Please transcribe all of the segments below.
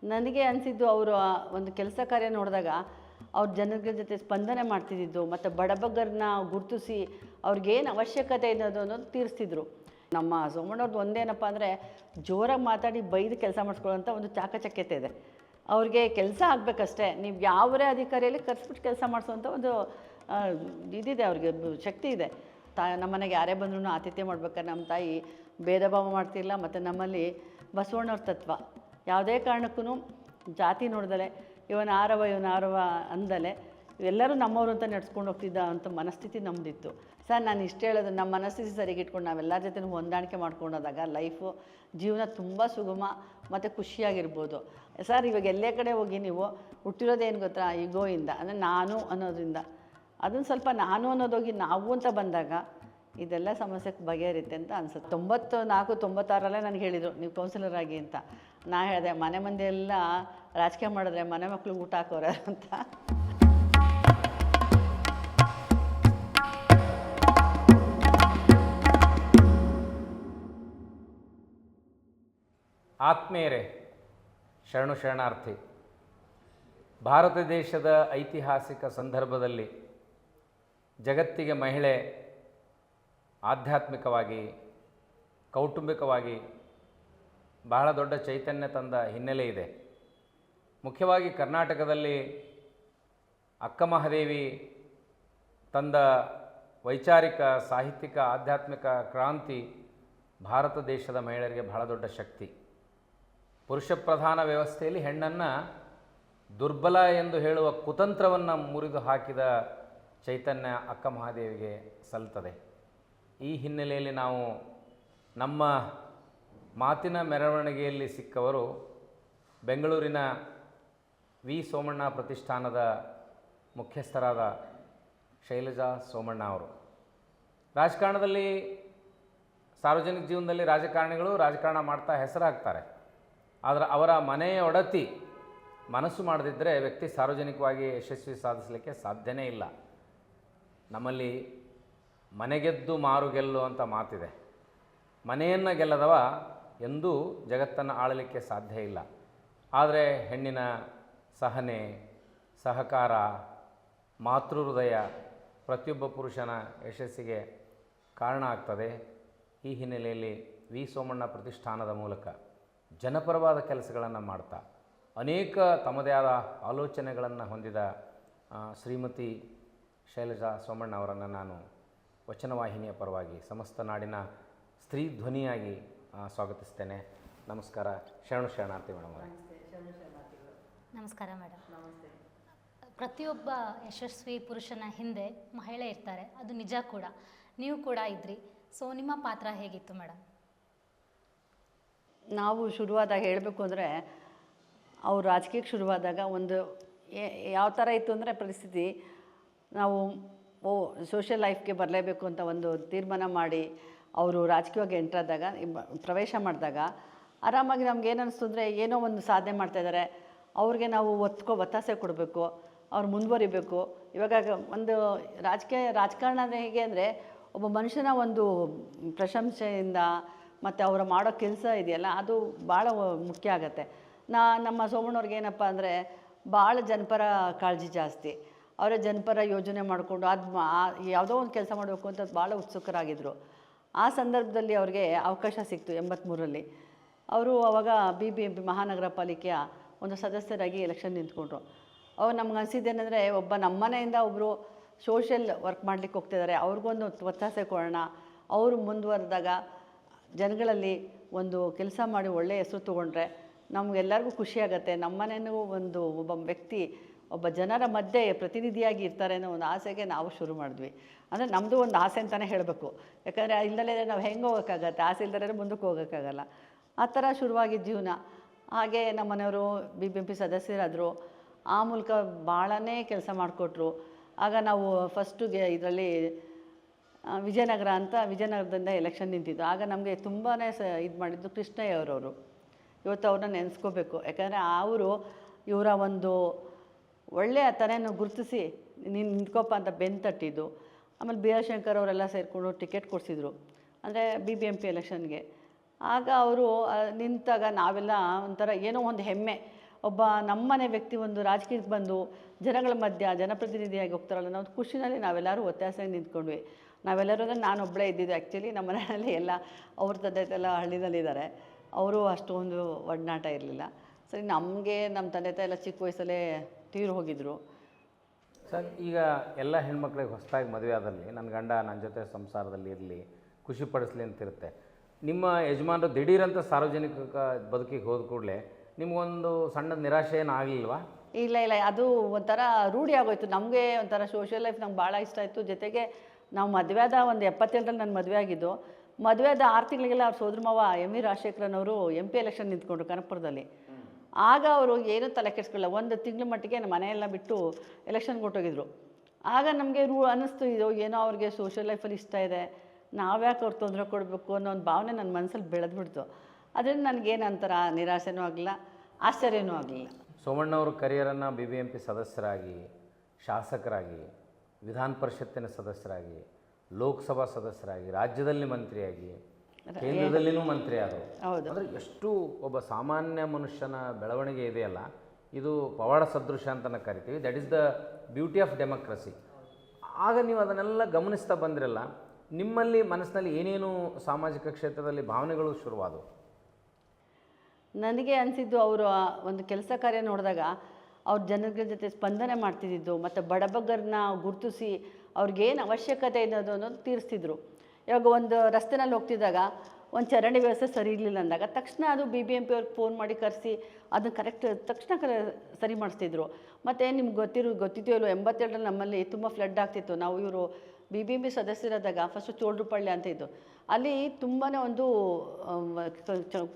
ನನಗೆ ಅನಿಸಿದ್ದು ಅವರು ಒಂದು ಕೆಲಸ ಕಾರ್ಯ ನೋಡಿದಾಗ ಅವ್ರ ಜನಗಳ ಜೊತೆ ಸ್ಪಂದನೆ ಮಾಡ್ತಿದ್ದಿದ್ದು ಮತ್ತು ಬಡಬಗ್ಗರನ್ನ ಗುರುತಿಸಿ ಅವ್ರಿಗೇನು ಅವಶ್ಯಕತೆ ಇದೆ ಅನ್ನೋದು ತೀರಿಸ್ತಿದ್ರು. ನಮ್ಮ ಸೋಮಣ್ಣವ್ರದ್ದು ಒಂದೇನಪ್ಪ ಅಂದರೆ ಜೋರಾಗಿ ಮಾತಾಡಿ ಬೈದು ಕೆಲಸ ಮಾಡಿಸ್ಕೊಳ್ಳೋಂಥ ಒಂದು ಚಾಕಚಕ್ಯತೆ ಇದೆ. ಅವ್ರಿಗೆ ಕೆಲಸ ಆಗಬೇಕಷ್ಟೇ, ನೀವು ಯಾವರೇ ಅಧಿಕಾರಿಯಲ್ಲಿ ಕರೆಸ್ಬಿಟ್ಟು ಕೆಲಸ ಮಾಡಿಸೋವಂಥ ಒಂದು ಇದಿದೆ, ಅವ್ರಿಗೆ ಶಕ್ತಿ ಇದೆ. ನಮ್ಮ ಮನೆಗೆ ಯಾರೇ ಬಂದ್ರೂ ಆತಿಥ್ಯ ಮಾಡ್ಬೇಕಾದ್ರೆ ನಮ್ಮ ತಾಯಿ ಭೇದ ಭಾವ ಮಾಡ್ತಿಲ್ಲ. ಮತ್ತು ನಮ್ಮಲ್ಲಿ ಬಸವಣ್ಣವ್ರ ತತ್ವ, ಯಾವುದೇ ಕಾರಣಕ್ಕೂ ಜಾತಿ ನೋಡ್ದಲೆ ಇವನ ಆರವ ಅಂದಲೆ ಎಲ್ಲರೂ ನಮ್ಮವರು ಅಂತ ನಡೆಸ್ಕೊಂಡು ಹೋಗ್ತಿದ್ದ ಅಂತ ಮನಸ್ಥಿತಿ ನಮ್ಮದಿತ್ತು. ಸರ್ ನಾನು ಇಷ್ಟು ಹೇಳೋದು, ನಮ್ಮ ಮನಸ್ಥಿತಿ ಸರಿಗೆ ಇಟ್ಕೊಂಡು ನಾವೆಲ್ಲರ ಜೊತೆ ಹೊಂದಾಣಿಕೆ ಮಾಡ್ಕೊಂಡೋದಾಗ ಲೈಫು ಜೀವನ ತುಂಬ ಸುಗಮ ಮತ್ತು ಖುಷಿಯಾಗಿರ್ಬೋದು. ಸರ್ ಇವಾಗ ಎಲ್ಲೇ ಕಡೆ ಹೋಗಿ ನೀವು ಹುಟ್ಟಿರೋದೇನು ಗೊತ್ತಾ, ಈಗೋಯಿಂದ ಅಂದರೆ ನಾನು ಅನ್ನೋದ್ರಿಂದ. ಅದನ್ನು ಸ್ವಲ್ಪ ನಾನು ಅನ್ನೋದೋಗಿ ನಾವು ಅಂತ ಬಂದಾಗ ಇದೆಲ್ಲ ಸಮಸ್ಯೆಗೆ ಬಗೆಹರಿಯುತ್ತೆ ಅಂತ ಅನಿಸುತ್ತೆ. 94-96 ನನಗೆ ಹೇಳಿದರು ನೀವು ಕೌನ್ಸಿಲರ್ ಆಗಿ ಅಂತ. ನಾ ಹೇಳಿದೆ ಮನೆ ಮಂದಿ ಎಲ್ಲ ರಾಜಕೀಯ ಮಾಡಿದ್ರೆ ಮನೆ ಮಕ್ಳಿಗೆ ಊಟ ಹಾಕೋರ ಅಂತ. ಆತ್ಮೀಯರೇ, ಶರಣು ಶರಣಾರ್ಥಿ. ಭಾರತ ದೇಶದ ಐತಿಹಾಸಿಕ ಸಂದರ್ಭದಲ್ಲಿ ಜಗತ್ತಿಗೆ ಮಹಿಳೆ ಆಧ್ಯಾತ್ಮಿಕವಾಗಿ, ಕೌಟುಂಬಿಕವಾಗಿ ಬಹಳ ದೊಡ್ಡ ಚೈತನ್ಯ ತಂದ ಹಿನ್ನೆಲೆ ಇದೆ. ಮುಖ್ಯವಾಗಿ ಕರ್ನಾಟಕದಲ್ಲಿ ಅಕ್ಕಮಹಾದೇವಿ ತಂದ ವೈಚಾರಿಕ, ಸಾಹಿತ್ಯಿಕ, ಆಧ್ಯಾತ್ಮಿಕ ಕ್ರಾಂತಿ ಭಾರತ ದೇಶದ ಮಹಿಳೆಯರಿಗೆ ಬಹಳ ದೊಡ್ಡ ಶಕ್ತಿ. ಪುರುಷ ಪ್ರಧಾನ ವ್ಯವಸ್ಥೆಯಲ್ಲಿ ಹೆಣ್ಣನ್ನು ದುರ್ಬಲ ಎಂದು ಹೇಳುವ ಕುತಂತ್ರವನ್ನು ಮುರಿದು ಹಾಕಿದ ಚೈತನ್ಯ ಅಕ್ಕಮಹಾದೇವಿಗೆ ಸಲ್ತದೆ. ಈ ಹಿನ್ನೆಲೆಯಲ್ಲಿ ನಾವು ನಮ್ಮ ಮಾತಿನ ಮೆರವಣಿಗೆಯಲ್ಲಿ ಸಿಕ್ಕವರು ಬೆಂಗಳೂರಿನ ವಿ ಸೋಮಣ್ಣ ಪ್ರತಿಷ್ಠಾನದ ಮುಖ್ಯಸ್ಥರಾದ ಶೈಲಜಾ ಸೋಮಣ್ಣ ಅವರು. ರಾಜಕಾರಣದಲ್ಲಿ, ಸಾರ್ವಜನಿಕ ಜೀವನದಲ್ಲಿ ರಾಜಕಾರಣ ಮಾಡ್ತಾ ಹೆಸರಾಗ್ತಾರೆ. ಆದರೆ ಅವರ ಮನೆಯ ಒಡತಿ ಮನಸ್ಸು ಮಾಡದಿದ್ದರೆ ವ್ಯಕ್ತಿ ಸಾರ್ವಜನಿಕವಾಗಿ ಯಶಸ್ವಿ ಸಾಧಿಸಲಿಕ್ಕೆ ಸಾಧ್ಯನೇ ಇಲ್ಲ. ನಮ್ಮಲ್ಲಿ ಮನೆಗೆದ್ದು ಮಾರು ಗೆಲ್ಲು ಅಂತ ಮಾತಿದೆ. ಮನೆಯನ್ನು ಗೆಲ್ಲದವ ಎಂದೂ ಜಗತ್ತನ್ನು ಆಳಲಿಕ್ಕೆ ಸಾಧ್ಯ ಇಲ್ಲ. ಆದರೆ ಹೆಣ್ಣಿನ ಸಹನೆ, ಸಹಕಾರ, ಮಾತೃಹೃದಯ ಪ್ರತಿಯೊಬ್ಬ ಪುರುಷನ ಯಶಸ್ಸಿಗೆ ಕಾರಣ ಆಗ್ತದೆ. ಈ ಹಿನ್ನೆಲೆಯಲ್ಲಿ ವಿ ಸೋಮಣ್ಣ ಪ್ರತಿಷ್ಠಾನದ ಮೂಲಕ ಜನಪರವಾದ ಕೆಲಸಗಳನ್ನು ಮಾಡ್ತಾ ಅನೇಕ ತಮ್ಮದೇ ಆದ ಆಲೋಚನೆಗಳನ್ನು ಹೊಂದಿದ ಶ್ರೀಮತಿ ಶೈಲಜಾ ಸೋಮಣ್ಣ ಅವರನ್ನು ನಾನು ವಚನವಾಹಿನಿಯ ಪರವಾಗಿ ಸಮಸ್ತ ನಾಡಿನ ಸ್ತ್ರೀ ಧ್ವನಿಯಾಗಿ ಸ್ವಾಗತಿಸ್ತೇನೆ. ನಮಸ್ಕಾರ. ಶರಣು ಶರಣಾರ್ಥಿ ಮೇಡಮ್ ಅವರೇ. ನಮಸ್ಕಾರ ಮೇಡಮ್. ಪ್ರತಿಯೊಬ್ಬ ಯಶಸ್ವಿ ಪುರುಷನ ಹಿಂದೆ ಮಹಿಳೆ ಇರ್ತಾರೆ, ಅದು ನಿಜ ಕೂಡ. ನೀವು ಕೂಡ ಇದ್ರಿ. ಸೊ ನಿಮ್ಮ ಪಾತ್ರ ಹೇಗಿತ್ತು ಮೇಡಮ್? ನಾವು ಶುರುವಾದಾಗ ಹೇಳಬೇಕು ಅಂದರೆ, ಅವ್ರು ರಾಜಕೀಯಕ್ಕೆ ಶುರುವಾದಾಗ ಒಂದು ಯಾವ ಥರ ಇತ್ತು ಅಂದರೆ ಪರಿಸ್ಥಿತಿ, ನಾವು ಸೋಷಿಯಲ್ ಲೈಫ್ಗೆ ಬರಲೇಬೇಕು ಅಂತ ಒಂದು ತೀರ್ಮಾನ ಮಾಡಿ ಅವರು ರಾಜಕೀಯವಾಗಿ ಎಂಟ್ರಾದಾಗ, ಪ್ರವೇಶ ಮಾಡಿದಾಗ ಆರಾಮಾಗಿ ನಮ್ಗೆ ಏನು ಅನ್ನಿಸ್ತು ಅಂದರೆ, ಏನೋ ಒಂದು ಸಾಧನೆ ಮಾಡ್ತಾಯಿದ್ದಾರೆ, ಅವ್ರಿಗೆ ನಾವು ಒತ್ತಾಸೆ ಕೊಡಬೇಕು, ಅವ್ರು ಮುಂದುವರಿಬೇಕು. ಇವಾಗ ಒಂದು ರಾಜಕಾರಣ ಅಂದರೆ ಹೇಗೆ ಅಂದರೆ, ಒಬ್ಬ ಮನುಷ್ಯನ ಒಂದು ಪ್ರಶಂಸೆಯಿಂದ ಮತ್ತು ಅವರು ಮಾಡೋ ಕೆಲಸ ಇದೆಯಲ್ಲ, ಅದು ಭಾಳ ಮುಖ್ಯ ಆಗುತ್ತೆ. ನಮ್ಮ ಸೋಮಣ್ಣವ್ರಿಗೆ ಏನಪ್ಪ ಅಂದರೆ ಭಾಳ ಜನಪರ ಕಾಳಜಿ ಜಾಸ್ತಿ. ಅವರೇ ಜನಪರ ಯೋಜನೆ ಮಾಡಿಕೊಂಡು ಯಾವುದೋ ಒಂದು ಕೆಲಸ ಮಾಡಬೇಕು ಅಂತ ಭಾಳ ಉತ್ಸುಕರಾಗಿದ್ದರು. ಆ ಸಂದರ್ಭದಲ್ಲಿ ಅವ್ರಿಗೆ ಅವಕಾಶ ಸಿಕ್ತು 83ರಲ್ಲಿ. ಅವರು ಆವಾಗ BBMP ಮಹಾನಗರ ಪಾಲಿಕೆಯ ಒಂದು ಸದಸ್ಯರಾಗಿ ಎಲೆಕ್ಷನ್ ನಿಂತ್ಕೊಂಡ್ರು. ಅವಾಗ ನಮ್ಗೆ ಅನಿಸಿದ್ದೇನೆಂದರೆ, ಒಬ್ಬ ನಮ್ಮ ಮನೆಯಿಂದ ಒಬ್ಬರು ಸೋಷಿಯಲ್ ವರ್ಕ್ ಮಾಡಲಿಕ್ಕೆ ಹೋಗ್ತಿದ್ದಾರೆ, ಅವ್ರಿಗೊಂದು ಒತ್ತಾಸೆ ಕೊಡೋಣ. ಅವರು ಮುಂದುವರೆದಾಗ ಜನಗಳಲ್ಲಿ ಒಂದು ಕೆಲಸ ಮಾಡಿ ಒಳ್ಳೆಯ ಹೆಸರು ತೊಗೊಂಡ್ರೆ ನಮಗೆಲ್ಲರಿಗೂ ಖುಷಿಯಾಗತ್ತೆ. ನಮ್ಮ ಮನೆಯೂ ಒಬ್ಬ ವ್ಯಕ್ತಿ ಒಬ್ಬ ಜನರ ಮಧ್ಯೆ ಪ್ರತಿನಿಧಿಯಾಗಿ ಇರ್ತಾರೆ ಅನ್ನೋ ಒಂದು ಆಸೆಗೆ ನಾವು ಶುರು ಮಾಡಿದ್ವಿ. ಅಂದರೆ ನಮ್ಮದು ಒಂದು ಆಸೆ ಅಂತಲೇ ಹೇಳಬೇಕು. ಯಾಕಂದರೆ ಇಲ್ಲದೇ ನಾವು ಹೆಂಗೆ ಹೋಗೋಕ್ಕಾಗತ್ತೆ, ಆಸೆ ಇಲ್ಲದೇ ಮುಂದಕ್ಕೆ ಹೋಗೋಕ್ಕಾಗಲ್ಲ. ಆ ಥರ ಶುರುವಾಗಿದ್ದ ಜೀವನ. ಹಾಗೆ ನಮ್ಮ ಮನೆಯವರು BBMP ಸದಸ್ಯರಾದರು. ಆ ಮೂಲಕ ಭಾಳನೇ ಕೆಲಸ ಮಾಡಿಕೊಟ್ರು. ಆಗ ನಾವು ಫಸ್ಟುಗೆ ಇದರಲ್ಲಿ ವಿಜಯನಗರದಿಂದ ಎಲೆಕ್ಷನ್ ನಿಂತಿದ್ದು. ಆಗ ನಮಗೆ ತುಂಬಾ ಇದು ಮಾಡಿದ್ದು ಕೃಷ್ಣಯ್ಯ ಅವರವರು. ಇವತ್ತು ಅವ್ರನ್ನ ನೆನೆಸ್ಕೋಬೇಕು. ಯಾಕಂದರೆ ಅವರು ಇವರ ಒಂದು ಒಳ್ಳೆಯ ತನೆಯನ್ನು ಗುರುತಿಸಿ ನೀನು ನಿಂತ್ಕೊಪ್ಪ ಅಂತ ಬೆನ್ನು ತಟ್ಟಿದ್ದು. ಆಮೇಲೆ BR ಶಂಕರ್ ಅವರೆಲ್ಲ ಸೇರಿಕೊಂಡು ಟಿಕೆಟ್ ಕೊಡಿಸಿದ್ರು, ಅಂದರೆ BBMP ಎಲೆಕ್ಷನ್ಗೆ. ಆಗ ಅವರು ನಿಂತಾಗ ನಾವೆಲ್ಲ ಒಂಥರ ಏನೋ ಒಂದು ಹೆಮ್ಮೆ. ಒಬ್ಬ ನಮ್ಮನೆ ವ್ಯಕ್ತಿ ಒಂದು ರಾಜಕೀಯಕ್ಕೆ ಬಂದು ಜನಗಳ ಮಧ್ಯ ಜನಪ್ರತಿನಿಧಿಯಾಗಿ ಹೋಗ್ತಾರಲ್ಲ, ನಾವು ಖುಷಿನಲ್ಲಿ ನಾವೆಲ್ಲರೂ ಒತ್ತಾಸೆಯಾಗಿ ನಿಂತ್ಕೊಂಡ್ವಿ. ನಾವೆಲ್ಲರೂ ಅಂದರೆ ನಾನು ಒಬ್ಬಳೇ ಇದ್ದಿದ್ದು. ಆ್ಯಕ್ಚುಲಿ ನಮ್ಮ ಮನೆಯಲ್ಲಿ ಎಲ್ಲ ಅವ್ರ ತಂದೆ ಎಲ್ಲ ಹಳ್ಳಿನಲ್ಲಿದ್ದಾರೆ, ಅವರು ಅಷ್ಟೊಂದು ಒಡನಾಟ ಇರಲಿಲ್ಲ. ಸರಿ, ನಮಗೆ ನಮ್ಮ ತಂದೆ ತಾಯಿ ಎಲ್ಲ ಚಿಕ್ಕ ವಯಸ್ಸಲ್ಲೇ ತೀರು ಹೋಗಿದ್ದರು. ಸರ್, ಈಗ ಎಲ್ಲ ಹೆಣ್ಮಕ್ಳಿಗೆ ಹೊಸದಾಗಿ ಮದುವೆ ಆದಲ್ಲಿ ನನ್ನ ಗಂಡ ನನ್ನ ಜೊತೆ ಸಂಸಾರದಲ್ಲಿ ಇರಲಿ, ಖುಷಿ ಪಡಿಸ್ಲಿ ಅಂತಿರುತ್ತೆ. ನಿಮ್ಮ ಯಜಮಾನರು ದಿಢೀರಂತ ಸಾರ್ವಜನಿಕ ಬದುಕಿಗೆ ಹೋದ ಕೂಡಲೇ ನಿಮಗೊಂದು ಸಣ್ಣ ನಿರಾಶೆ ಏನು ಆಗಲಿಲ್ವಾ? ಇಲ್ಲ, ಅದು ಒಂಥರ ರೂಢಿ ಆಗೋಯ್ತು ನಮಗೆ. ಒಂಥರ ಸೋಷಿಯಲ್ ಲೈಫ್ ನಂಗೆ ಭಾಳ ಇಷ್ಟ ಆಯಿತು. ಜೊತೆಗೆ ನಾವು ಮದುವೆ ಆದ ಒಂದು 77ರಲ್ಲಿ ನಾನು ಮದುವೆ ಆಗಿದ್ದು. ಮದುವೆ ಆದ 6 ತಿಂಗಳಿಗೆಲ್ಲ ಅವ್ರ ಸೋದರ ಮಾವ ಎಂ.ವಿ. ರಾಜಶೇಖರನ್ ಅವರು MP ಎಲೆಕ್ಷನ್ ನಿಂತ್ಕೊಂಡ್ರು ಕನಕಪುರದಲ್ಲಿ. ಆಗ ಅವರು ಏನೂ ತಲೆ ಕೆಡಿಸ್ಕೊಳ್ಳಲ್ಲ, 1 ತಿಂಗಳ ಮಟ್ಟಿಗೆ ನಮ್ಮ ಮನೆಯೆಲ್ಲ ಬಿಟ್ಟು ಎಲೆಕ್ಷನ್ಗೆ ಹೊರಟೋಗಿದ್ರು. ಆಗ ನಮಗೆ ಅನ್ನಿಸ್ತು, ಇದು ಏನೋ ಅವ್ರಿಗೆ ಸೋಷಿಯಲ್ ಲೈಫಲ್ಲಿ ಇಷ್ಟ ಇದೆ, ನಾವ್ಯಾಕೆ ಅವ್ರು ತೊಂದರೆ ಕೊಡಬೇಕು ಅನ್ನೋ ಒಂದು ಭಾವನೆ ನನ್ನ ಮನಸ್ಸಲ್ಲಿ ಬೆಳೆದ್ಬಿಡ್ತು. ಅದರಿಂದ ನನಗೇನು ಒಂಥರ ನಿರಾಸೆನೂ ಆಗಲಿಲ್ಲ, ಆಶ್ಚರ್ಯನೂ ಆಗಲಿಲ್ಲ. ಸೋಮಣ್ಣವರು ಕರಿಯರನ್ನು BBMP ಸದಸ್ಯರಾಗಿ, ಶಾಸಕರಾಗಿ, ವಿಧಾನ ಪರಿಷತ್ತಿನ ಸದಸ್ಯರಾಗಿ, ಲೋಕಸಭಾ ಸದಸ್ಯರಾಗಿ, ರಾಜ್ಯದಲ್ಲಿ ಮಂತ್ರಿಯಾಗಿ, ಕೇಂದ್ರದಲ್ಲಿನೂ ಮಂತ್ರಿ ಆದರು. ಹೌದು. ಅಂದರೆ ಎಷ್ಟು ಒಬ್ಬ ಸಾಮಾನ್ಯ ಮನುಷ್ಯನ ಬೆಳವಣಿಗೆ ಇದೆಯಲ್ಲ, ಇದು ಪವಾಡ ಸದೃಶ ಅಂತ ಕರಿತೀವಿ. That is the beauty of democracy. ಆಗ ನೀವು ಅದನ್ನೆಲ್ಲ ಗಮನಿಸ್ತಾ ಬಂದಿರಲ್ಲ, ನಿಮ್ಮಲ್ಲಿ ಮನಸ್ಸಿನಲ್ಲಿ ಏನೇನು ಸಾಮಾಜಿಕ ಕ್ಷೇತ್ರದಲ್ಲಿ ಭಾವನೆಗಳು ಶುರುವಾದವು? ನನಗೆ ಅನಿಸಿದ್ದು, ಅವರು ಒಂದು ಕೆಲಸ ಕಾರ್ಯ ನೋಡಿದಾಗ ಅವ್ರ ಜನಗಳ ಜೊತೆ ಸ್ಪಂದನೆ ಮಾಡ್ತಿದ್ದಿದ್ದು, ಮತ್ತು ಬಡಬಗ್ಗರನ್ನ ಗುರುತಿಸಿ ಅವ್ರಿಗೇನು ಅವಶ್ಯಕತೆ ಇದೆ ಅನ್ನೋದು ತೀರಿಸ್ತಿದ್ರು. ಇವಾಗ ಒಂದು ರಸ್ತೆನಲ್ಲಿ ಹೋಗ್ತಿದ್ದಾಗ ಒಂದು ಚರಂಡಿ ವ್ಯವಸ್ಥೆ ಸರಿ ಇರಲಿಲ್ಲ ಅಂದಾಗ ತಕ್ಷಣ ಅದು BBMP ಅವ್ರಿಗೆ ಫೋನ್ ಮಾಡಿ ಕರೆಸಿ ಅದನ್ನು ಕರೆಕ್ಟ್ ತಕ್ಷಣ ಸರಿ ಮಾಡಿಸ್ತಿದ್ರು. ಮತ್ತು ನಿಮ್ಗೆ ಗೊತ್ತಿದೆಯಲ್ಲೋ, 87ರಲ್ಲಿ ನಮ್ಮಲ್ಲಿ ತುಂಬ ಫ್ಲಡ್ ಆಗ್ತಿತ್ತು. ನಾವು ಇವರು BBMP ಸದಸ್ಯರಾದಾಗ ಫಸ್ಟು ಚೋಳ್ರುಪಳ್ಳಿ ಅಂತ ಇದ್ದು, ಅಲ್ಲಿ ತುಂಬಾ ಒಂದು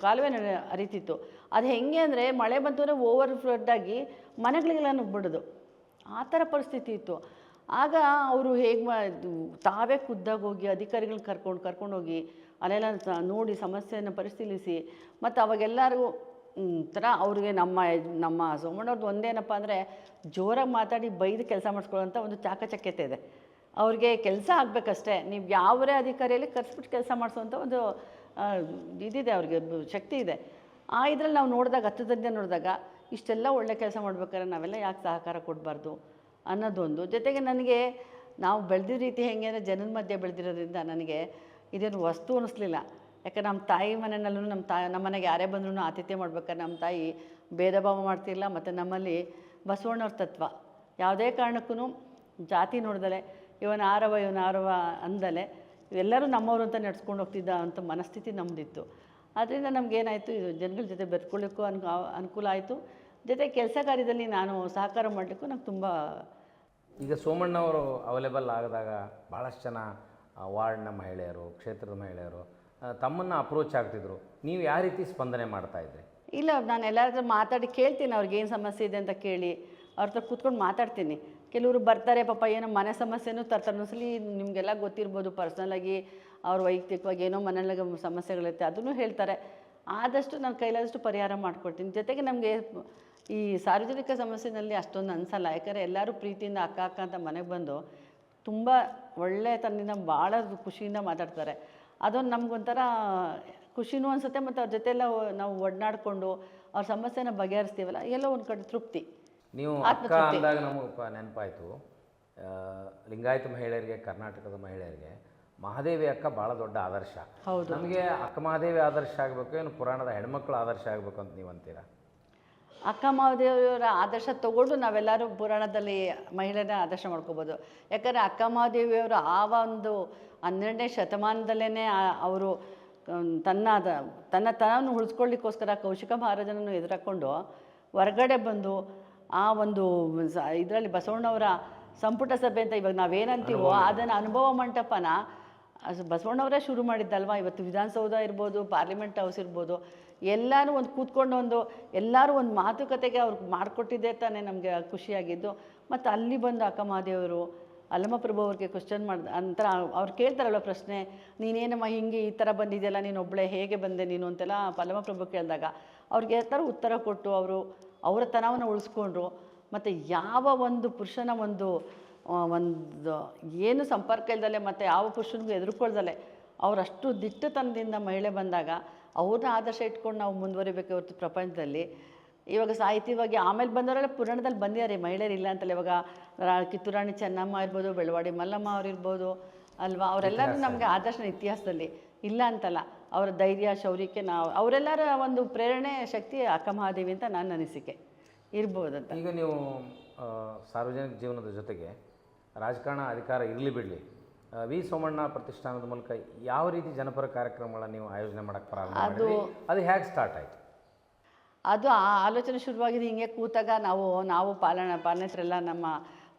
ಕಾಲುವೆ ಹರಿತಿತ್ತು. ಅದು ಹೆಂಗೆ ಅಂದರೆ ಮಳೆ ಬಂತು ಅಂದರೆ ಓವರ್ ಫ್ಲಡ್ಡಾಗಿ ಮನೆಗಳಿಗೆಲ್ಲ ನುಗ್ಬಿಡೋದು, ಆ ಥರ ಪರಿಸ್ಥಿತಿ ಇತ್ತು. ಆಗ ಅವರು ಹೇಗೆ ತಾವೇ ಖುದ್ದಾಗಿ ಹೋಗಿ ಅಧಿಕಾರಿಗಳನ್ನ ಕರ್ಕೊಂಡೋಗಿ ಅಲ್ಲೆಲ್ಲ ನೋಡಿ ಸಮಸ್ಯೆಯನ್ನು ಪರಿಶೀಲಿಸಿ, ಮತ್ತು ಅವಾಗೆಲ್ಲರಿಗೂ ಥರ ಅವ್ರಿಗೆ ನಮ್ಮ ಸೋಮಣ್ಣವ್ರದ್ದು ಒಂದೇನಪ್ಪ ಅಂದರೆ ಜೋರಾಗಿ ಮಾತಾಡಿ ಬೈದು ಕೆಲಸ ಮಾಡಿಸ್ಕೊಳ್ಳೋಂಥ ಒಂದು ಚಾಕಚಕ್ಯತೆ ಇದೆ. ಅವ್ರಿಗೆ ಕೆಲಸ ಆಗಬೇಕಷ್ಟೇ, ನೀವು ಯಾವರೇ ಅಧಿಕಾರಿಯಲ್ಲಿ ಕರೆಸ್ಬಿಟ್ಟು ಕೆಲಸ ಮಾಡಿಸೋವಂಥ ಒಂದು ಇದಿದೆ, ಅವ್ರಿಗೆ ಶಕ್ತಿ ಇದೆ. ಆ ಇದರಲ್ಲಿ ನಾವು ನೋಡಿದಾಗ, ಹತ್ತದಿಂದ ನೋಡಿದಾಗ ಇಷ್ಟೆಲ್ಲ ಒಳ್ಳೆ ಕೆಲಸ ಮಾಡ್ಬೇಕಾದ್ರೆ ನಾವೆಲ್ಲ ಯಾಕೆ ಸಹಕಾರ ಕೊಡಬಾರ್ದು ಅನ್ನೋದೊಂದು. ಜೊತೆಗೆ ನನಗೆ ನಾವು ಬೆಳೆದಿದ್ದ ರೀತಿ ಹೆಂಗೆ ಅಂದರೆ ಜನರ ಮಧ್ಯೆ ಬೆಳೆದಿರೋದ್ರಿಂದ ನನಗೆ ಇದೇನು ವಸ್ತು ಅನ್ನಿಸ್ಲಿಲ್ಲ. ಯಾಕಂದ್ರೆ ನಮ್ಮ ತಾಯಿ ಮನೆಯಲ್ಲೂ ನಮ್ಮ ಮನೆಗೆ ಯಾರೇ ಬಂದ್ರೂ ಆತಿಥ್ಯ ಮಾಡ್ಬೇಕಾದ್ರೆ ನಮ್ಮ ತಾಯಿ ಭೇದ ಭಾವ ಮಾಡ್ತಿಲ್ಲ. ಮತ್ತು ನಮ್ಮಲ್ಲಿ ಬಸವಣ್ಣವ್ರ ತತ್ವ, ಯಾವುದೇ ಕಾರಣಕ್ಕೂ ಜಾತಿ ನೋಡ್ದಲೆ ಇವನ ಆರವ ಅಂದಲೆ ಎಲ್ಲರೂ ನಮ್ಮವರು ಅಂತ ನಡೆಸ್ಕೊಂಡು ಹೋಗ್ತಿದ್ದ ಅಂತ ಮನಸ್ಥಿತಿ ನಮ್ಮದಿತ್ತು. ಆದ್ದರಿಂದ ನಮಗೇನಾಯಿತು, ಇದು ಜನಗಳ ಜೊತೆ ಬೆರ್ಕೊಳ್ಳಿಕ್ಕೂ ಅನುಕೂಲ ಆಯಿತು. ಜೊತೆ ಕೆಲಸ ಕಾರ್ಯದಲ್ಲಿ ನಾನು ಸಹಕಾರ ಮಾಡಲಿಕ್ಕೂ ನಂಗೆ ತುಂಬ. ಈಗ ಸೋಮಣ್ಣವರು ಅವೈಲೇಬಲ್ ಆಗಿದಾಗ ಭಾಳಷ್ಟು ಜನ ವಾರ್ಡ್ನ ಮಹಿಳೆಯರು, ಕ್ಷೇತ್ರದ ಮಹಿಳೆಯರು ತಮ್ಮನ್ನು ಅಪ್ರೋಚ್ ಆಗ್ತಿದ್ರು. ನೀವು ಯಾವ ರೀತಿ ಸ್ಪಂದನೆ ಮಾಡ್ತಾಯಿದ್ರಿ? ಇಲ್ಲ, ನಾನು ಎಲ್ಲರ ಹತ್ರ ಮಾತಾಡಿ ಕೇಳ್ತೀನಿ, ಅವ್ರಿಗೇನು ಸಮಸ್ಯೆ ಇದೆ ಅಂತ ಕೇಳಿ ಅವ್ರ ಹತ್ರ ಕೂತ್ಕೊಂಡು ಮಾತಾಡ್ತೀನಿ. ಕೆಲವರು ಬರ್ತಾರೆ, ಪಾಪ ಏನೋ ಮನೆ ಸಮಸ್ಯೆನೂ ತರ್ತಾರೆ. ಒಂದ್ಸಲಿ ನಿಮಗೆಲ್ಲ ಗೊತ್ತಿರ್ಬೋದು, ಪರ್ಸ್ನಲಾಗಿ ಅವ್ರ ವೈಯಕ್ತಿಕವಾಗಿ ಏನೋ ಮನೆಯೊಳಗೆ ಸಮಸ್ಯೆಗಳಿರುತ್ತೆ, ಅದನ್ನು ಹೇಳ್ತಾರೆ. ಆದಷ್ಟು ನಾನು ಕೈಲಾದಷ್ಟು ಪರಿಹಾರ ಮಾಡಿಕೊಡ್ತೀನಿ. ಜೊತೆಗೆ ನಮಗೆ ಈ ಸಾರ್ವಜನಿಕ ಸಮಸ್ಯೆನಲ್ಲಿ ಅಷ್ಟೊಂದು ಅನಿಸಲ್ಲ, ಯಾಕಂದರೆ ಎಲ್ಲರೂ ಪ್ರೀತಿಯಿಂದ ಅಕ್ಕ ಅಕ್ಕ ಅಂತ ಮನೆಗೆ ಬಂದು ತುಂಬ ಒಳ್ಳೆತನದಿಂದ ಭಾಳ ಖುಷಿಯಿಂದ ಮಾತಾಡ್ತಾರೆ. ಅದೊಂದು ನಮಗೊಂಥರ ಖುಷಿನೂ ಅನಿಸುತ್ತೆ. ಮತ್ತು ಅವ್ರ ಜೊತೆಲ್ಲ ನಾವು ಒಡನಾಡಿಕೊಂಡು ಅವ್ರ ಸಮಸ್ಯೆನ ಬಗೆಹರಿಸ್ತೀವಲ್ಲ, ಎಲ್ಲೋ ಒಂದು ಕಡೆ ತೃಪ್ತಿ. ನೀವು ಅಕ್ಕ ಅಂದಾಗ ನಮಗೆ ನೆನಪಾಯಿತು, ಲಿಂಗಾಯತ ಮಹಿಳೆಯರಿಗೆ, ಕರ್ನಾಟಕದ ಮಹಿಳೆಯರಿಗೆ ಮಹಾದೇವಿ ಅಕ್ಕ ಭಾಳ ದೊಡ್ಡ ಆದರ್ಶ. ಹೌದು, ನಮಗೆ ಅಕ್ಕ ಮಹಾದೇವಿ ಆದರ್ಶ ಆಗಬೇಕು, ಏನು ಪುರಾಣದ ಹೆಣ್ಮಕ್ಳು ಆದರ್ಶ ಆಗಬೇಕು ಅಂತ ನೀವು ಅಂತೀರಾ? ಅಕ್ಕ ಮಹಾದೇವಿಯವರ ಆದರ್ಶ ತಗೊಂಡು ನಾವೆಲ್ಲರೂ ಪುರಾಣದಲ್ಲಿ ಮಹಿಳೆಯರ ಆದರ್ಶ ಮಾಡ್ಕೋಬೋದು. ಯಾಕಂದರೆ ಅಕ್ಕ ಮಹಾದೇವಿಯವರು ಆ ಒಂದು 12ನೇ ಶತಮಾನದಲ್ಲೇ ಅವರು ತನ್ನನ್ನು ಉಳಿಸ್ಕೊಳ್ಳಿಕ್ಕೋಸ್ಕರ ಕೌಶಿಕ ಮಹಾರಾಜನನ್ನು ಎದುರಾಕೊಂಡು ಹೊರಗಡೆ ಬಂದು ಆ ಒಂದು ಇದರಲ್ಲಿ ಬಸವಣ್ಣವರ ಸಂಪುಟ ಸಭೆ ಅಂತ ಇವಾಗ ನಾವೇನಂತೀವೋ ಅದನ್ನು ಅನುಭವ ಮಂಟಪನ ಬಸವಣ್ಣವರೇ ಶುರು ಮಾಡಿದ್ದಲ್ವ. ಇವತ್ತು ವಿಧಾನಸೌಧ ಇರ್ಬೋದು, ಪಾರ್ಲಿಮೆಂಟ್ ಹೌಸ್ ಇರ್ಬೋದು, ಎಲ್ಲರೂ ಒಂದು ಕೂತ್ಕೊಂಡು ಎಲ್ಲರೂ ಒಂದು ಮಾತುಕತೆಗೆ ಅವ್ರಿಗೆ ಮಾಡಿಕೊಟ್ಟಿದ್ದೇ ತಾನೇ ನಮಗೆ ಖುಷಿಯಾಗಿದ್ದು. ಮತ್ತು ಅಲ್ಲಿ ಬಂದು ಅಕ್ಕ ಮಹಾದೇವರು ಅಲ್ಲಮಪ್ರಭು ಅವ್ರಿಗೆ ಕ್ವಶನ್ ಅಂತರ ಅವ್ರು ಕೇಳ್ತಾರಲ್ವ ಪ್ರಶ್ನೆ, ನೀನೇನಮ್ಮ ಹಿಂಗೆ ಈ ಥರ ಬಂದಿದೆಯಲ್ಲ, ನೀನು ಒಬ್ಬಳೆ ಹೇಗೆ ಬಂದೆ ನೀನು ಅಂತೆಲ್ಲ ಅಲ್ಲಮಪ್ರಭು ಕೇಳಿದಾಗ ಅವ್ರಿಗೆ ಥರ ಉತ್ತರ ಕೊಟ್ಟು ಅವರ ತನವನ್ನು ಉಳಿಸ್ಕೊಂಡ್ರು. ಮತ್ತು ಯಾವ ಒಂದು ಪುರುಷನ ಒಂದು ಏನು ಸಂಪರ್ಕ ಇಲ್ದಲೆ ಮತ್ತು ಯಾವ ಪುರುಷನಿಗೂ ಎದುರುಕೊಳ್ದಲೆ ಅವರಷ್ಟು ದಿಟ್ಟತನದಿಂದ ಮಹಿಳೆ ಬಂದಾಗ ಅವ್ರನ್ನ ಆದರ್ಶ ಇಟ್ಕೊಂಡು ನಾವು ಮುಂದುವರಿಬೇಕೆ ಹೊರತು ಪ್ರಪಂಚದಲ್ಲಿ ಇವಾಗ ಸಾಹಿತ್ಯವಾಗಿ ಆಮೇಲೆ ಬಂದವರೆಲ್ಲ ಪುರಾಣದಲ್ಲಿ ಬಂದಿದ್ದಾರೆ ಮಹಿಳೆಯರು ಇಲ್ಲ ಅಂತಲ್ಲ. ಇವಾಗ ಕಿತ್ತೂರು ರಾಣಿ ಚೆನ್ನಮ್ಮ ಇರ್ಬೋದು, ಬೆಳವಾಡಿ ಮಲ್ಲಮ್ಮ ಅವ್ರು ಇರ್ಬೋದು ಅಲ್ವಾ, ಅವರೆಲ್ಲರೂ ನಮಗೆ ಆದರ್ಶ ಇತಿಹಾಸದಲ್ಲಿ ಇಲ್ಲ ಅಂತಲ್ಲ. ಅವರ ಧೈರ್ಯ ಶೌರ್ಯಕ್ಕೆ ನಾವು ಅವರೆಲ್ಲರ ಒಂದು ಪ್ರೇರಣೆ ಶಕ್ತಿ ಅಕ್ಕ ಮಹಾದೇವಿ ಅಂತ ನನ್ನ ಅನಿಸಿಕೆ ಇರ್ಬೋದಂತ. ಈಗ ನೀವು ಸಾರ್ವಜನಿಕ ಜೀವನದ ಜೊತೆಗೆ ರಾಜಕಾರಣ ಅಧಿಕಾರ ಇರಲಿ ಬಿಡಲಿ, ವಿ ಸೋಮಣ್ಣ ಪ್ರತಿಷ್ಠಾನದ ಮೂಲಕ ಯಾವ ರೀತಿ ಜನಪರ ಕಾರ್ಯಕ್ರಮಗಳನ್ನ ನೀವು ಆಯೋಜನೆ ಮಾಡೋಕ್ಕೆ ಪ್ರಾರಂಭ ಮಾಡಿದ್ರಿ? ಅದು ಹೇಗೆ ಸ್ಟಾರ್ಟ್ ಆಯಿತು? ಅದು ಆ ಆಲೋಚನೆ ಶುರುವಾಗಿದ್ದು ಹಿಂಗೆ ಕೂತಾಗ ನಾವು ಪಾಲನೆತ್ರೆಲ್ಲ ನಮ್ಮ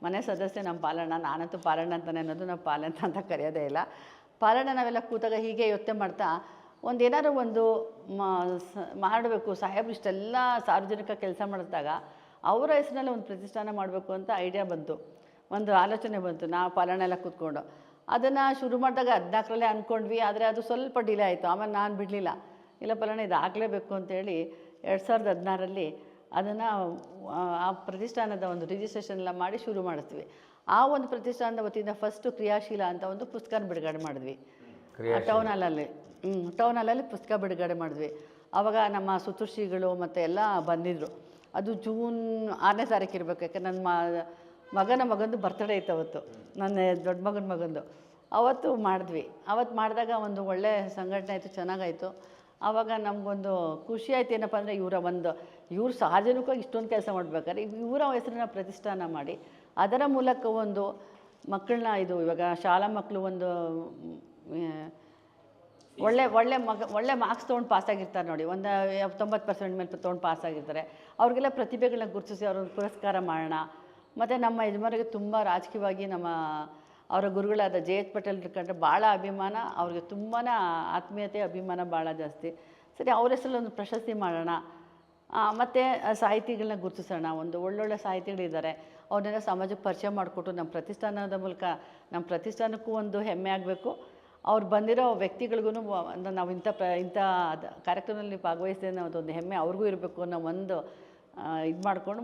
ಮನೆ ಸದಸ್ಯ ನಮ್ಮ ಪಾಲಣ್ಣ, ನಾನಂತೂ ಪಾಲಣ್ಣ ಅಂತಲೇ ಅನ್ನೋದು, ನಾವು ಪಾಲಣ್ಣ ಅಂತ ಕರೆಯೋದೇ ಇಲ್ಲ. ಪಾಲಣ್ಣ ನಾವೆಲ್ಲ ಕೂತಾಗ ಹೀಗೆ ಯೋಚನೆ ಮಾಡ್ತಾ ಏನಾದ್ರು ಒಂದು ಮಾಡಬೇಕು, ಸಾಹೇಬ್ರು ಇಷ್ಟೆಲ್ಲ ಸಾರ್ವಜನಿಕ ಕೆಲಸ ಮಾಡಿದಾಗ ಅವರ ಹೆಸರಿನಲ್ಲಿ ಒಂದು ಪ್ರತಿಷ್ಠಾನ ಮಾಡಬೇಕು ಅಂತ ಐಡಿಯಾ ಬಂತು, ಒಂದು ಆಲೋಚನೆ ಬಂತು. ನಾವು ಪಾಲಣ್ಣ ಎಲ್ಲ ಕೂತ್ಕೊಂಡು ಅದನ್ನು ಶುರು ಮಾಡಿದಾಗ 14ರಲ್ಲೇ ಅಂದ್ಕೊಂಡ್ವಿ. ಆದರೆ ಅದು ಸ್ವಲ್ಪ ಡಿಲೇ ಆಯಿತು. ಆಮೇಲೆ ನಾನು ಬಿಡಲಿಲ್ಲ, ಇಲ್ಲ ಪಾಲಣ್ಣ ಇದು ಆಗಲೇಬೇಕು ಅಂತೇಳಿ 2016ರಲ್ಲಿ ಅದನ್ನು ಆ ಪ್ರತಿಷ್ಠಾನದ ಒಂದು ರಿಜಿಸ್ಟ್ರೇಷನ್ ಎಲ್ಲ ಮಾಡಿ ಶುರು ಮಾಡಿದ್ವಿ. ಆ ಒಂದು ಪ್ರತಿಷ್ಠಾನದ ವತಿಯಿಂದ ಫಸ್ಟು ಕ್ರಿಯಾಶೀಲ ಅಂತ ಒಂದು ಪುಸ್ತಕ ಬಿಡುಗಡೆ ಮಾಡಿದ್ವಿ ಟೌನ್ ಹಾಲಲ್ಲಿ ಪುಸ್ತಕ ಬಿಡುಗಡೆ ಮಾಡಿದ್ವಿ. ಆವಾಗ ನಮ್ಮ ಸುತುರ್ಷಿಗಳು ಮತ್ತು ಎಲ್ಲ ಬಂದಿದ್ದರು. ಅದು ಜೂನ್ 6ನೇ ತಾರೀಕು ಇರಬೇಕು, ಯಾಕೆ ನನ್ನ ಮಗಂದು ಬರ್ತ್ಡೇ ಇತ್ತು ಅವತ್ತು, ನನ್ನ ದೊಡ್ಡ ಮಗಂದು. ಅವತ್ತು ಮಾಡಿದ್ವಿ. ಅವತ್ತು ಮಾಡಿದಾಗ ಒಂದು ಒಳ್ಳೆ ಸಂಘಟನೆ ಆಯಿತು, ಚೆನ್ನಾಗಾಯಿತು. ಆವಾಗ ನಮಗೊಂದು ಖುಷಿ ಆಯ್ತು. ಏನಪ್ಪ ಅಂದರೆ ಇವ್ರು ಸಾರ್ವಜನಿಕವಾಗಿ ಇಷ್ಟೊಂದು ಕೆಲಸ ಮಾಡ್ಬೇಕಾದ್ರೆ ಇವರ ಹೆಸರನ್ನ ಪ್ರತಿಷ್ಠಾನ ಮಾಡಿ ಅದರ ಮೂಲಕ ಒಂದು ಮಕ್ಕಳನ್ನ ಇವಾಗ ಶಾಲಾ ಮಕ್ಕಳು ಒಂದು ಒಳ್ಳೆ ಮಾರ್ಕ್ಸ್ ತೊಗೊಂಡು ಪಾಸಾಗಿರ್ತಾರೆ ನೋಡಿ, ಒಂದು 90% ಮೇಲೆ ತೊಗೊಂಡು ಪಾಸಾಗಿರ್ತಾರೆ. ಅವ್ರಿಗೆಲ್ಲ ಪ್ರತಿಭೆಗಳನ್ನ ಗುರುತಿಸಿ ಅವ್ರನ್ನ ಪುರಸ್ಕಾರ ಮಾಡೋಣ. ಮತ್ತು ನಮ್ಮ ಯಜಮಾನರಿಗೆ ತುಂಬ ರಾಜಕೀಯವಾಗಿ ಅವರ ಗುರುಗಳಾದ JH ಪಟೇಲ್ ಕಂಡ್ರೆ ಭಾಳ ಅಭಿಮಾನ, ಅವ್ರಿಗೆ ತುಂಬಾ ಆತ್ಮೀಯತೆ ಅಭಿಮಾನ ಭಾಳ ಜಾಸ್ತಿ. ಸರಿ, ಅವ್ರ ಹೆಸರಲ್ಲಿ ಒಂದು ಪ್ರಶಸ್ತಿ ಮಾಡೋಣ, ಮತ್ತು ಸಾಹಿತಿಗಳನ್ನ ಗುರುತಿಸೋಣ. ಒಂದು ಒಳ್ಳೊಳ್ಳೆ ಸಾಹಿತಿಗಳಿದ್ದಾರೆ, ಅವ್ರನ್ನೆಲ್ಲ ಸಮಾಜಕ್ಕೆ ಪರಿಚಯ ಮಾಡಿಕೊಟ್ಟು ನಮ್ಮ ಪ್ರತಿಷ್ಠಾನದ ಮೂಲಕ ನಮ್ಮ ಪ್ರತಿಷ್ಠಾನಕ್ಕೂ ಒಂದು ಹೆಮ್ಮೆ ಆಗಬೇಕು. ಅವ್ರು ಬಂದಿರೋ ವ್ಯಕ್ತಿಗಳಿಗೂ ನಾವು ಇಂಥ ಕಾರ್ಯಕ್ರಮದಲ್ಲಿ ಭಾಗವಹಿಸಿದ ಒಂದು ಹೆಮ್ಮೆ ಅವ್ರಿಗೂ ಇರಬೇಕು ಅನ್ನೋ ಒಂದು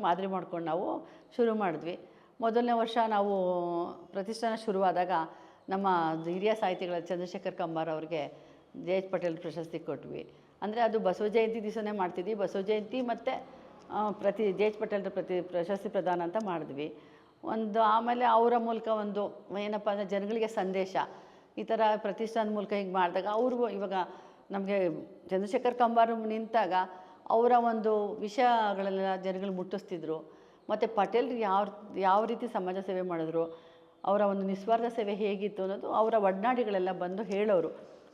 ಮಾದರಿ ಮಾಡ್ಕೊಂಡು ನಾವು ಶುರು ಮಾಡಿದ್ವಿ. ಮೊದಲನೇ ವರ್ಷ ನಾವು ಪ್ರತಿಷ್ಠಾನ ಶುರುವಾದಾಗ ನಮ್ಮ ಹಿರಿಯ ಸಾಹಿತಿಗಳ ಚಂದ್ರಶೇಖರ್ ಕಂಬಾರ್ ಅವ್ರಿಗೆ JH ಪಟೇಲ್ ಪ್ರಶಸ್ತಿ ಕೊಟ್ವಿ. ಅಂದರೆ ಅದು ಬಸವ ಜಯಂತಿ ದಿವಸನೇ ಮಾಡ್ತಿದ್ವಿ. ಬಸವ ಜಯಂತಿ ಮತ್ತು JH ಪಟೇಲ್ ಪ್ರಶಸ್ತಿ ಪ್ರದಾನ ಅಂತ ಮಾಡಿದ್ವಿ. ಆಮೇಲೆ ಅವರ ಮೂಲಕ ಏನಪ್ಪ ಅಂದರೆ ಜನಗಳಿಗೆ ಸಂದೇಶ, ಈ ಥರ ಪ್ರತಿಷ್ಠಾನದ ಮೂಲಕ ಹಿಂಗೆ ಮಾಡಿದಾಗ ಇವಾಗ ನಮಗೆ ಚಂದ್ರಶೇಖರ್ ಕಂಬಾರು ನಿಂತಾಗ ಅವರ ಒಂದು ವಿಷಯಗಳೆಲ್ಲ ಜನಗಳು ಮುಟ್ಟಿಸ್ತಿದ್ರು. ಮತ್ತು ಪಟೇಲ್ ಯಾವ ರೀತಿ ಸಮಾಜ ಸೇವೆ ಮಾಡಿದ್ರು, ಅವರ ಒಂದು ನಿಸ್ವಾರ್ಥ ಸೇವೆ ಹೇಗಿತ್ತು ಅನ್ನೋದು ಅವರ ಒಡನಾಡಿಗಳೆಲ್ಲ ಬಂದು ಹೇಳೋರು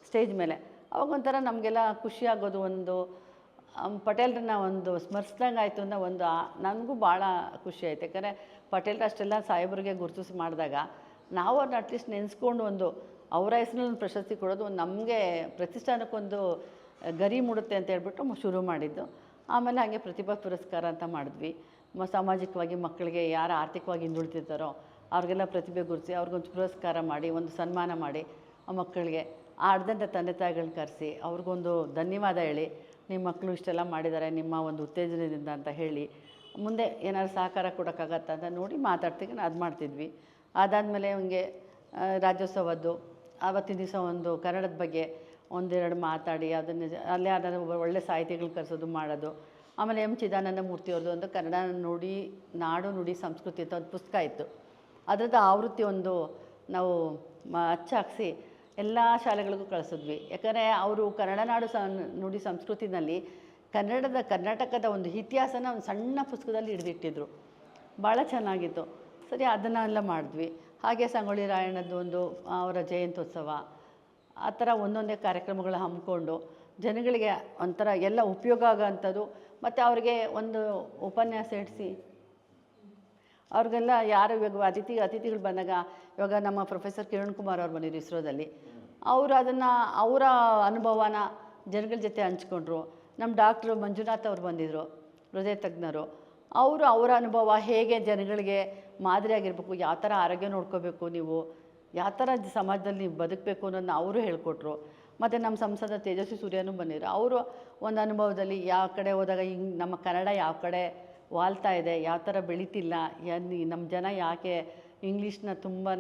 ಸ್ಟೇಜ್ ಮೇಲೆ. ಅವಾಗೊಂಥರ ನಮಗೆಲ್ಲ ಖುಷಿಯಾಗೋದು, ಪಟೇಲ್ರನ್ನ ಸ್ಮರಿಸ್ದಂಗೆ ಆಯಿತು ಅನ್ನೋ ನನಗೂ ಭಾಳ ಖುಷಿ ಆಯಿತು. ಯಾಕಂದರೆ ಪಟೇಲ್ರ ಅಷ್ಟೆಲ್ಲ ಸಾಹೇಬ್ರಿಗೆ ಗುರುತಿಸಿ ಮಾಡಿದಾಗ ನಾವು ಅವ್ರನ್ನ ಅಟ್ಲೀಸ್ಟ್ ನೆನೆಸ್ಕೊಂಡು ಅವರ ಹೆಸರಲ್ಲಿ ಪ್ರಶಸ್ತಿ ಕೊಡೋದು ನಮಗೆ ಪ್ರತಿಷ್ಠಾನಕ್ಕೊಂದು ಗರಿ ಮೂಡುತ್ತೆ ಅಂತ ಹೇಳ್ಬಿಟ್ಟು ಶುರು ಮಾಡಿದ್ದು. ಆಮೇಲೆ ಹಾಗೆ ಪ್ರತಿಭಾ ಪುರಸ್ಕಾರ ಅಂತ ಮಾಡಿದ್ವಿ. ಸಾಮಾಜಿಕವಾಗಿ ಮಕ್ಕಳಿಗೆ ಯಾರು ಆರ್ಥಿಕವಾಗಿ ಹಿಂದುಳಿತಿರ್ತಾರೋ ಅವ್ರಿಗೆಲ್ಲ ಪ್ರತಿಭೆ ಗುರುತಿಸಿ ಅವ್ರಿಗೊಂದು ಪುರಸ್ಕಾರ ಮಾಡಿ ಒಂದು ಸನ್ಮಾನ ಮಾಡಿ ಆ ಮಕ್ಕಳಿಗೆ ಆಡ್ದಂಥ ತಂದೆ ತಾಯಿಗಳನ್ನ ಕರೆಸಿ ಅವ್ರಿಗೊಂದು ಧನ್ಯವಾದ ಹೇಳಿ, ನಿಮ್ಮ ಮಕ್ಕಳು ಇಷ್ಟೆಲ್ಲ ಮಾಡಿದ್ದಾರೆ ನಿಮ್ಮ ಒಂದು ಉತ್ತೇಜನದಿಂದ ಅಂತ ಹೇಳಿ ಮುಂದೆ ಏನಾದ್ರು ಸಹಕಾರ ಕೊಡೋಕ್ಕಾಗತ್ತಾ ಅಂತ ನೋಡಿ ಮಾತಾಡ್ತೀವಿ. ಅದು ಮಾಡ್ತಿದ್ವಿ. ಅದಾದಮೇಲೆ ಹಂಗೆ ರಾಜ್ಯೋತ್ಸವದ್ದು ಆವತ್ತಿನ ದಿವಸ ಕನ್ನಡದ ಬಗ್ಗೆ ಒಂದೆರಡು ಮಾತಾಡಿ ಅದನ್ನು ಅಲ್ಲೇ ಒಳ್ಳೆ ಸಾಹಿತಿಗಳು ಕರೆಸೋದು ಮಾಡೋದು. ಆಮೇಲೆ ಚಿದಾನಂದ ಮೂರ್ತಿಯವ್ರದ್ದು ಒಂದು ಕನ್ನಡ ನಾಡು ನುಡಿ ಸಂಸ್ಕೃತಿ ಅಂತ ಒಂದು ಪುಸ್ತಕ ಇತ್ತು. ಅದರದ್ದು ಆವೃತ್ತಿ ನಾವು ಅಚ್ಚಾಕ್ಸಿ ಎಲ್ಲ ಶಾಲೆಗಳಿಗೂ ಕಳಿಸಿದ್ವಿ. ಯಾಕಂದರೆ ಅವರು ಕನ್ನಡ ನಾಡು ನುಡಿ ಸಂಸ್ಕೃತಿನಲ್ಲಿ ಕರ್ನಾಟಕದ ಒಂದು ಇತಿಹಾಸನ ಒಂದು ಸಣ್ಣ ಪುಸ್ತಕದಲ್ಲಿ ಹಿಡಿದಿಟ್ಟಿದ್ರು. ಭಾಳ ಚೆನ್ನಾಗಿತ್ತು. ಸರಿ, ಅದನ್ನೆಲ್ಲ ಮಾಡಿದ್ವಿ. ಹಾಗೆ ಸಂಗೊಳ್ಳಿ ರಾಯಣ್ಣದ್ದು ಅವರ ಜಯಂತ್ಯೋತ್ಸವ, ಆ ಥರ ಒಂದೊಂದೇ ಕಾರ್ಯಕ್ರಮಗಳು ಹಮ್ಮಿಕೊಂಡು ಜನಗಳಿಗೆ ಒಂಥರ ಎಲ್ಲ ಉಪಯೋಗ ಆಗೋವಂಥದ್ದು. ಮತ್ತು ಅವ್ರಿಗೆ ಒಂದು ಉಪನ್ಯಾಸ ಇಡಿಸಿ ಅವ್ರಿಗೆಲ್ಲ ಇವಾಗ ಅತಿಥಿಗಳು ಬಂದಾಗ ಇವಾಗ ನಮ್ಮ ಪ್ರೊಫೆಸರ್ ಕಿರಣ್ ಕುಮಾರ್ ಅವ್ರು ಬಂದಿದ್ರು ಇಸ್ರೋದಲ್ಲಿ. ಅವರು ಅವರ ಅನುಭವನ ಜನಗಳ ಜೊತೆ ಹಂಚ್ಕೊಂಡ್ರು. ನಮ್ಮ ಡಾಕ್ಟ್ರು ಮಂಜುನಾಥ್ ಅವ್ರು ಬಂದಿದ್ದರು, ಹೃದಯ ತಜ್ಞರು. ಅವರ ಅನುಭವ ಹೇಗೆ ಜನಗಳಿಗೆ ಮಾದರಿಯಾಗಿರ್ಬೇಕು, ಯಾವ ಥರ ಆರೋಗ್ಯ ನೋಡ್ಕೋಬೇಕು, ನೀವು ಯಾವ ಥರ ಸಮಾಜದಲ್ಲಿ ನೀವು ಬದುಕಬೇಕು ಅನ್ನೋದನ್ನ ಅವರು ಹೇಳ್ಕೊಟ್ರು. ಮತ್ತು ನಮ್ಮ ಸಂಸದ ತೇಜಸ್ವಿ ಸೂರ್ಯನೂ ಬಂದಿದ್ರು. ಅವರು ಒಂದು ಅನುಭವದಲ್ಲಿ ಯಾವ ಕಡೆ ಹೋದಾಗ ಹಿಂಗೆ ನಮ್ಮ ಕನ್ನಡ ಯಾವ ಕಡೆ ವಾಲ್ತಾ ಇದೆ, ಯಾವ ಥರ ಬೆಳೀತಿಲ್ಲ, ನಮ್ಮ ಜನ ಯಾಕೆ ಇಂಗ್ಲೀಷ್ನ ತುಂಬಾ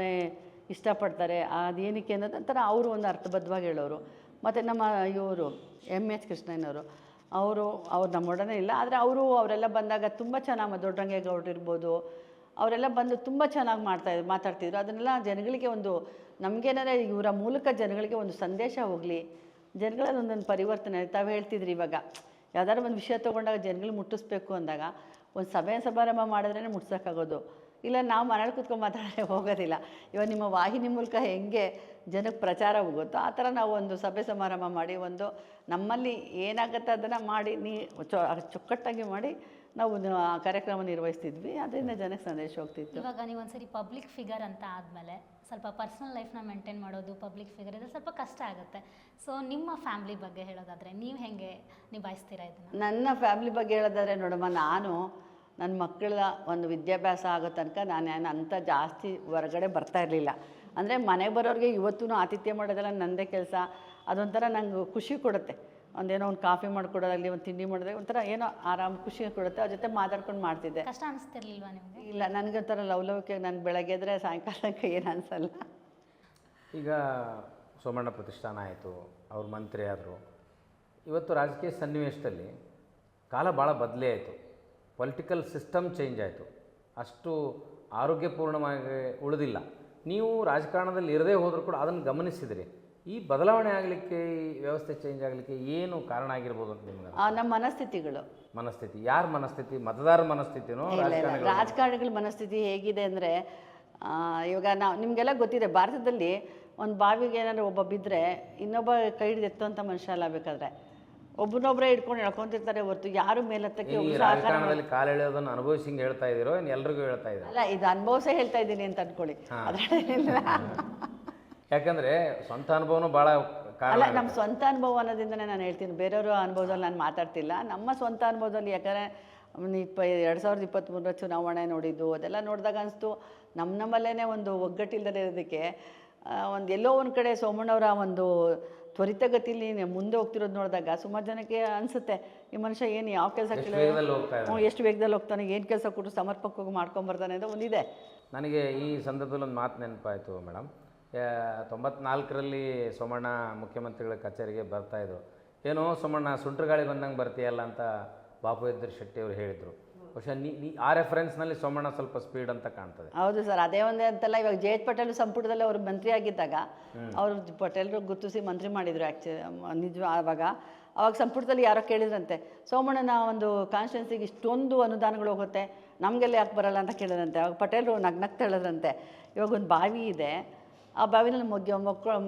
ಇಷ್ಟಪಡ್ತಾರೆ, ಅದೇನಕ್ಕೆ ಅನ್ನೋದು ಒಂಥರ ಅವರು ಒಂದು ಅರ್ಥಬದ್ಧವಾಗಿ ಹೇಳೋರು. ಮತ್ತು ನಮ್ಮ ಇವರು MH ಕೃಷ್ಣಯ್ಯನವರು ಅವ್ರು ನಮ್ಮೊಡನೆ ಇಲ್ಲ, ಆದರೆ ಅವರೆಲ್ಲ ಬಂದಾಗ ತುಂಬ ಚೆನ್ನಾಗಿ ದೊಡ್ಡರಂಗೇಗೌಡರು ಇರ್ಬೋದು, ಅವರೆಲ್ಲ ಬಂದು ತುಂಬ ಚೆನ್ನಾಗಿ ಮಾತಾಡ್ತಿದ್ರು. ಅದನ್ನೆಲ್ಲ ಜನಗಳಿಗೆ ಒಂದು ನಮಗೇನಾದ್ರೆ ಇವರ ಮೂಲಕ ಜನಗಳಿಗೆ ಒಂದು ಸಂದೇಶ ಹೋಗಲಿ, ಜನಗಳಲ್ಲಿ ಒಂದೊಂದು ಪರಿವರ್ತನೆ. ತಾವು ಹೇಳ್ತಿದ್ರಿ ಇವಾಗ ಯಾವ್ದಾದ್ರು ಒಂದು ವಿಷಯ ತೊಗೊಂಡಾಗ ಜನಗಳಿಗೆ ಮುಟ್ಟಿಸ್ಬೇಕು ಅಂದಾಗ ಒಂದು ಸಮಾರಂಭ ಮಾಡಿದ್ರೇ ಮುಟ್ಸೋಕ್ಕಾಗೋದು, ಇಲ್ಲ ನಾವು ಮನೇಲಿ ಕೂತ್ಕೊಂಡು ಮಾತಾಡೋಕ್ಕೆ ಹೋಗೋದಿಲ್ಲ. ಇವಾಗ ನಿಮ್ಮ ವಾಹಿನಿ ಮೂಲಕ ಹೆಂಗೆ ಜನಕ್ಕೆ ಪ್ರಚಾರ ಹೋಗುತ್ತೋ ಆ ಥರ ನಾವು ಒಂದು ಸಮಾರಂಭ ಮಾಡಿ ಒಂದು ನಮ್ಮಲ್ಲಿ ಏನಾಗುತ್ತೆ ಅದನ್ನು ಮಾಡಿ ಚೊಕ್ಕಟ್ಟಾಗಿ ಮಾಡಿ ನಾವು ಕಾರ್ಯಕ್ರಮ ನಿರ್ವಹಿಸ್ತಿದ್ವಿ. ಅದರಿಂದ ಜನಕ್ಕೆ ಸಂದೇಶ ಹೋಗ್ತಿತ್ತು. ಇವಾಗ ನೀವು ಒಂದ್ಸರಿ ಪಬ್ಲಿಕ್ ಫಿಗರ್ ಅಂತ ಆದಮೇಲೆ ಸ್ವಲ್ಪ ಪರ್ಸ್ನಲ್ ಲೈಫ್ನ ಮೇಂಟೈನ್ ಮಾಡೋದು, ಪಬ್ಲಿಕ್ ಫಿಗರ್ ಇದು ಸ್ವಲ್ಪ ಕಷ್ಟ ಆಗುತ್ತೆ. ಸೊ ನಿಮ್ಮ ಫ್ಯಾಮ್ಲಿ ಬಗ್ಗೆ ಹೇಳೋದಾದರೆ ನೀವು ಹೇಗೆ ನಿಭಾಯಿಸ್ತೀರಾ ಇದನ್ನು? ನನ್ನ ಫ್ಯಾಮ್ಲಿ ಬಗ್ಗೆ ಹೇಳೋದಾದರೆ ನೋಡಮ್ಮ, ನನ್ನ ಮಕ್ಕಳ ಒಂದು ವಿದ್ಯಾಭ್ಯಾಸ ಆಗೋ ತನಕ ನಾನು ಅಂಥ ಜಾಸ್ತಿ ಹೊರಗಡೆ ಬರ್ತಾ ಇರಲಿಲ್ಲ. ಅಂದರೆ ಮನೆಗೆ ಬರೋರಿಗೆ ಇವತ್ತೂ ಆತಿಥ್ಯ ಮಾಡೋದೆಲ್ಲ ನನ್ನದೇ ಕೆಲಸ. ಅದೊಂಥರ ನಂಗೆ ಖುಷಿ ಕೊಡುತ್ತೆ. ಒಂದೇನೋ ಒಂದು ಕಾಫಿ ಮಾಡಿಕೊಡೋದಾಗಲಿ, ಒಂದು ತಿಂಡಿ ಮಾಡಿದ್ರೆ ಒಂಥರ ಏನೋ ಆರಾಮ್ ಖುಷಿ ಕೊಡುತ್ತೆ. ಅವ್ರ ಜೊತೆ ಮಾತಾಡ್ಕೊಂಡು ಮಾಡ್ತಿದ್ದೆ. ಕಷ್ಟ ಅನಿಸ್ತಿರ್ಲಿಲ್ವಾ ನಿಮಗೆ? ಇಲ್ಲ, ನನಗೊಂಥರ ಲವಲವಿಕೆ. ನಾನು ಬೆಳಗ್ಗೆ ಎದ್ರೆ ಸಾಯಂಕಾಲಕ್ಕೆ ಏನು ಅನಿಸಲ್ಲ. ಈಗ ಸೋಮಣ್ಣ ಪ್ರತಿಷ್ಠಾನ ಆಯಿತು, ಅವ್ರು ಮಂತ್ರಿ ಆದರು. ಇವತ್ತು ರಾಜಕೀಯ ಸನ್ನಿವೇಶದಲ್ಲಿ ಕಾಲ ಭಾಳ ಬದಲೇ ಆಯಿತು. ಪೊಲಿಟಿಕಲ್ ಸಿಸ್ಟಮ್ ಚೇಂಜ್ ಆಯಿತು, ಅಷ್ಟು ಆರೋಗ್ಯಪೂರ್ಣವಾಗಿ ಉಳಿದಿಲ್ಲ. ನೀವು ರಾಜಕಾರಣದಲ್ಲಿ ಇರದೇ ಹೋದರೂ ಕೂಡ ಅದನ್ನು ಗಮನಿಸಿದಿರಿ. ಈ ಬದಲಾವಣೆ ಆಗಲಿಕ್ಕೆ, ಈ ವ್ಯವಸ್ಥೆ ಚೇಂಜ್ ಆಗಲಿಕ್ಕೆ ಏನು ಕಾರಣ ಆಗಿರ್ಬೋದು ಅಂತ ನಿಮ್ಗೆ? ನಮ್ಮ ಮನಸ್ಥಿತಿಗಳು. ಮನಸ್ಥಿತಿ? ಯಾರ ಮನಸ್ಥಿತಿ? ಮತದಾರರ ಮನಸ್ಥಿತಿನೋ? ರಾಜಕಾರಣಿಗಳ ಮನಸ್ಥಿತಿ ಹೇಗಿದೆ ಅಂದರೆ, ಇವಾಗ ನಿಮಗೆಲ್ಲ ಗೊತ್ತಿದೆ, ಭಾರತದಲ್ಲಿ ಒಂದು ಬಾವಿಗೆ ಏನಾದ್ರು ಒಬ್ಬ ಬಿದ್ದರೆ ಇನ್ನೊಬ್ಬ ಕೈ ಹಿಡಿದು ಎತ್ತುವಂಥ ಮನುಷ್ಯ ಅಲ್ಲ. ಬೇಕಾದ್ರೆ ಒಬ್ಬನೊಬ್ಬರೇ ಹಿಡ್ಕೊಂಡು ಎಳ್ಕೊತಿರ್ತಾರೆ ಹೊರತು ಯಾರು ಮೇಲತ್ತಕ್ಕೆ ರಾಜಕಾರಣದಲ್ಲಿ ಕಾಲು ಎಳೆಯೋದನ್ನು ಅನುಭವಿಸಿ ಹಿಂಗೆ ಹೇಳ್ತಾ ಇದ್ದೀರೋ, ಇನ್ನು ಎಲ್ರಿಗೂ ಹೇಳ್ತಾ ಇದ್ದಾರೆ? ಅಲ್ಲ, ಇದು ಅನುಭವಿಸೇ ಹೇಳ್ತಾ ಇದ್ದೀನಿ ಅಂತ ಅಂದ್ಕೊಳ್ಳಿ. ಯಾಕಂದರೆ ಸ್ವಂತ ಅನುಭವನೂ ಭಾಳ ಅಲ್ಲ, ನಮ್ಮ ಸ್ವಂತ ಅನುಭವ ಅನ್ನೋದಿಂದನೇ ನಾನು ಹೇಳ್ತೀನಿ. ಬೇರೆಯವ್ರ ಅನುಭವದಲ್ಲಿ ನಾನು ಮಾತಾಡ್ತಿಲ್ಲ. ನಮ್ಮ ಸ್ವಂತ ಅನುಭವದಲ್ಲಿ ಯಾಕಂದರೆ 2023 ಚುನಾವಣೆ ನೋಡಿದ್ದು ಅದೆಲ್ಲ ನೋಡಿದಾಗ ಅನಿಸ್ತು, ನಮ್ಮಲ್ಲೇ ಒಂದು ಒಗ್ಗಟ್ಟಿಲ್ಲದೆ ಇರೋದಕ್ಕೆ ಎಲ್ಲೋ ಒಂದು ಕಡೆ ಸೋಮಣ್ಣವರ ಒಂದು ತ್ವರಿತಗತಿಯಲ್ಲಿ ಮುಂದೆ ಹೋಗ್ತಿರೋದು ನೋಡಿದಾಗ ಸುಮಾರು ಜನಕ್ಕೆ ಅನಿಸುತ್ತೆ, ಈ ಮನುಷ್ಯ ಏನು ಯಾವ ಕೆಲಸ ಎಷ್ಟು ವೇಗದಲ್ಲಿ ಹೋಗ್ತಾನೆ, ಏನು ಕೆಲಸ ಕೊಟ್ಟು ಸಮರ್ಪಕವಾಗಿ ಮಾಡ್ಕೊಂಬರ್ತಾನೆ ಅಂತ ಒಂದಿದೆ. ನನಗೆ ಈ ಸಂದರ್ಭದಲ್ಲಿ ಒಂದು ಮಾತು ನೆನಪಾಯಿತು ಮೇಡಮ್. 94ರಲ್ಲಿ ಸೋಮಣ್ಣ ಮುಖ್ಯಮಂತ್ರಿಗಳ ಕಚೇರಿಗೆ ಬರ್ತಾಯಿದ್ರು. ಏನೋ ಸೋಮಣ್ಣ ಸುಂಟ್ರ ಗಾಳಿ ಬಂದಂಗೆ ಬರ್ತೀಯಲ್ಲ ಅಂತ ಬಾಪು ಎದ್ದರ್ ಶೆಟ್ಟಿ ಅವರು ಹೇಳಿದರು. ಬಹುಶಃ ಆ ರೆಫರೆನ್ಸ್ನಲ್ಲಿ ಸೋಮಣ್ಣ ಸ್ವಲ್ಪ ಸ್ಪೀಡ್ ಅಂತ ಕಾಣ್ತದೆ. ಹೌದು ಸರ್, ಅದೇ ಒಂದೇ ಅಂತಲ್ಲ. ಇವಾಗ ಜೆ ಎಚ್ ಪಟೇಲ್ ಸಂಪುಟದಲ್ಲಿ ಅವರು ಮಂತ್ರಿ ಆಗಿದ್ದಾಗ ಅವರು ಪಟೇಲ್ರು ಗುರುತಿಸಿ ಮಂತ್ರಿ ಮಾಡಿದರು. ನಿಜ ಅವಾಗ ಸಂಪುಟದಲ್ಲಿ ಯಾರೋ ಕೇಳಿದ್ರಂತೆ, ಸೋಮಣ್ಣನ ಒಂದು ಕಾನ್ಸ್ಟಿಟ್ಯೂನ್ಸಿಗೆ ಇಷ್ಟೊಂದು ಅನುದಾನಗಳು ಹೋಗುತ್ತೆ, ನಮಗೆಲ್ಲ ಯಾಕೆ ಬರಲ್ಲ ಅಂತ ಕೇಳಿದ್ರಂತೆ. ಅವಾಗ ಪಟೇಲ್ರು ನಗ್ನಗ್ತಾ ಹೇಳಿದ್ರಂತೆ, ಇವಾಗ ಒಂದು ಬಾವಿ ಇದೆ, ಆ ಬಾವಿನಲ್ಲಿ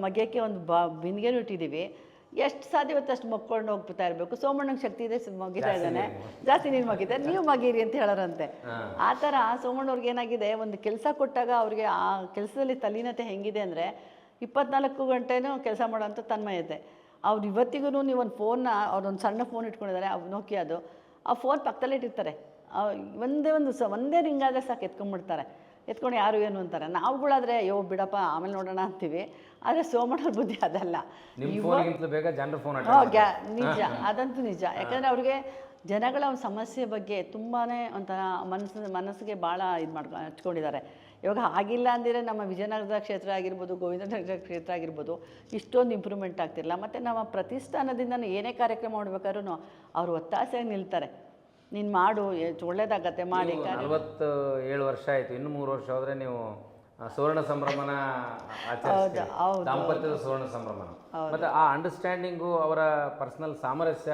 ಮಗ್ಗಕ್ಕೆ ಒಂದು ಬಿಂದಿಗೆನೂ ಇಟ್ಟಿದ್ದೀವಿ, ಎಷ್ಟು ಸಾಧ್ಯವತ್ತು ಅಷ್ಟು ಮಕ್ಕೊಂಡು ಹೋಗ್ತಾ ಇರಬೇಕು. ಸೋಮಣ್ಣಂಗೆ ಶಕ್ತಿ ಇದೆ, ಮಗಿತಾ ಇದ್ದಾನೆ, ಜಾಸ್ತಿ ನೀರು ಮಗಿದ್ದಾರೆ, ನೀವು ಮಗೀರಿ ಅಂತ ಹೇಳೋರಂತೆ. ಆ ಥರ ಸೋಮಣ್ಣವ್ರಿಗೆ ಏನಾಗಿದೆ, ಒಂದು ಕೆಲಸ ಕೊಟ್ಟಾಗ ಅವ್ರಿಗೆ ಆ ಕೆಲಸದಲ್ಲಿ ತಲ್ಲೀನತೆ ಹೆಂಗಿದೆ ಅಂದರೆ 24 ಗಂಟೆನೂ ಕೆಲಸ ಮಾಡೋಂಥ ತನ್ಮಯತೆ. ಅವ್ರು ಇವತ್ತಿಗೂ ನೀವು ಒಂದು ಫೋನ್ನ, ಅವ್ರೊಂದು ಸಣ್ಣ ಫೋನ್ ಇಟ್ಕೊಂಡಿದ್ದಾರೆ, ನೋಕಿಯಾದು. ಆ ಫೋನ್ ಪಕ್ಕದಲ್ಲೇ ಇಟ್ಟಿರ್ತಾರೆ. ಒಂದೇ ರಿಂಗ್ ಆದರೆ ಸಾಕು ಎತ್ಕೊಂಡ್ಬಿಡ್ತಾರೆ. ಎತ್ಕೊಂಡು ಯಾರು ಏನು ಅಂತಾರೆ. ನಾವುಗಳಾದರೆ ಅಯ್ಯೋ ಬಿಡಪ್ಪ ಆಮೇಲೆ ನೋಡೋಣ ಅಂತೀವಿ. ಆದರೆ ಸೋಮಣ್ಣವ್ರ ಬುದ್ಧಿ ಅದಲ್ಲ. ನಿಜ, ಅದಂತೂ ನಿಜ. ಯಾಕಂದರೆ ಅವ್ರಿಗೆ ಜನಗಳ ಒಂದು ಸಮಸ್ಯೆ ಬಗ್ಗೆ ತುಂಬಾ ಒಂಥರ ಮನಸ್ಸಿಗೆ ಭಾಳ ಹಚ್ಕೊಂಡಿದ್ದಾರೆ. ಇವಾಗ ಆಗಿಲ್ಲ ಅಂದಿದ್ರೆ ನಮ್ಮ ವಿಜಯನಗರದ ಕ್ಷೇತ್ರ ಆಗಿರ್ಬೋದು, ಗೋವಿಂದನಗರ ಕ್ಷೇತ್ರ ಆಗಿರ್ಬೋದು, ಇಷ್ಟೊಂದು ಇಂಪ್ರೂವ್ಮೆಂಟ್ ಆಗ್ತಿರಲಿಲ್ಲ. ಮತ್ತು ನಮ್ಮ ಪ್ರತಿಷ್ಠಾನದಿಂದ ಏನೇ ಕಾರ್ಯಕ್ರಮ ಮಾಡಬೇಕಾದ್ರೂ ಅವರು ಒತ್ತಾಸೆಯಾಗಿ ನಿಲ್ತಾರೆ, ನೀನು ಮಾಡು, ಒಳ್ಳೇದಾಗತ್ತೆ ಮಾಡಿ. 47 ವರ್ಷ ಆಯಿತು, ಇನ್ನು 3 ವರ್ಷ ಹೋದರೆ ನೀವು ಸುವರ್ಣ ಸಂಭ್ರಮನ ಆಚರಿಸ್ತೀರಿ, ದಾಂಪತ್ಯದ ಸುವರ್ಣ ಸಂಭ್ರಮನ. ಮತ್ತು ಆ ಅಂಡರ್ಸ್ಟ್ಯಾಂಡಿಂಗು, ಅವರ ಪರ್ಸ್ನಲ್ ಸಾಮರಸ್ಯ,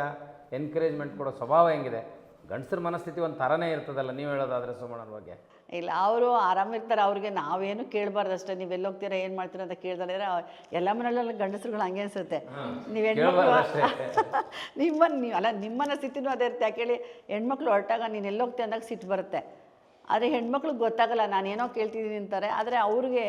ಎನ್ಕರೇಜ್ಮೆಂಟ್ ಕೊಡೋ ಸ್ವಭಾವ ಹೆಂಗಿದೆ? ಗಂಡಸರ ಮನಸ್ಥಿತಿ ಒಂದು ಥರನೇ ಇರ್ತದಲ್ಲ, ನೀವು ಹೇಳೋದಾದರೆ ಸೋಮಣ್ಣನ ಬಗ್ಗೆ? ಇಲ್ಲ, ಅವರು ಆರಾಮಿರ್ತಾರೆ. ಅವ್ರಿಗೆ ನಾವೇನು ಕೇಳಬಾರ್ದು ಅಷ್ಟೇ. ನೀವೆಲ್ಲ ಹೋಗ್ತೀರಾ, ಏನು ಮಾಡ್ತೀರಾ ಅಂತ ಕೇಳ್ದಾರೆ ಎಲ್ಲ ಮನೆಯಲ್ಲೆಲ್ಲ ಗಂಡಸರುಗಳು ಹಂಗೆ ಅನಿಸುತ್ತೆ. ನೀವು ನಿಮ್ಮನ್ನ ಸ್ಥಿತಿನೂ ಅದೇ ಇರುತ್ತೆ. ಯಾಕೇಳಿ ಹೆಣ್ಮಕ್ಳು ಹೊರಟಾಗ ನೀನು ಎಲ್ಲೋಗ್ತೀಯ ಅಂದಾಗ ಸಿಟ್ಟು ಬರುತ್ತೆ. ಆದರೆ ಹೆಣ್ಮಕ್ಳಿಗೆ ಗೊತ್ತಾಗಲ್ಲ, ನಾನೇನೋ ಕೇಳ್ತಿದ್ದೀನಿ ಅಂತಾರೆ. ಆದರೆ ಅವ್ರಿಗೆ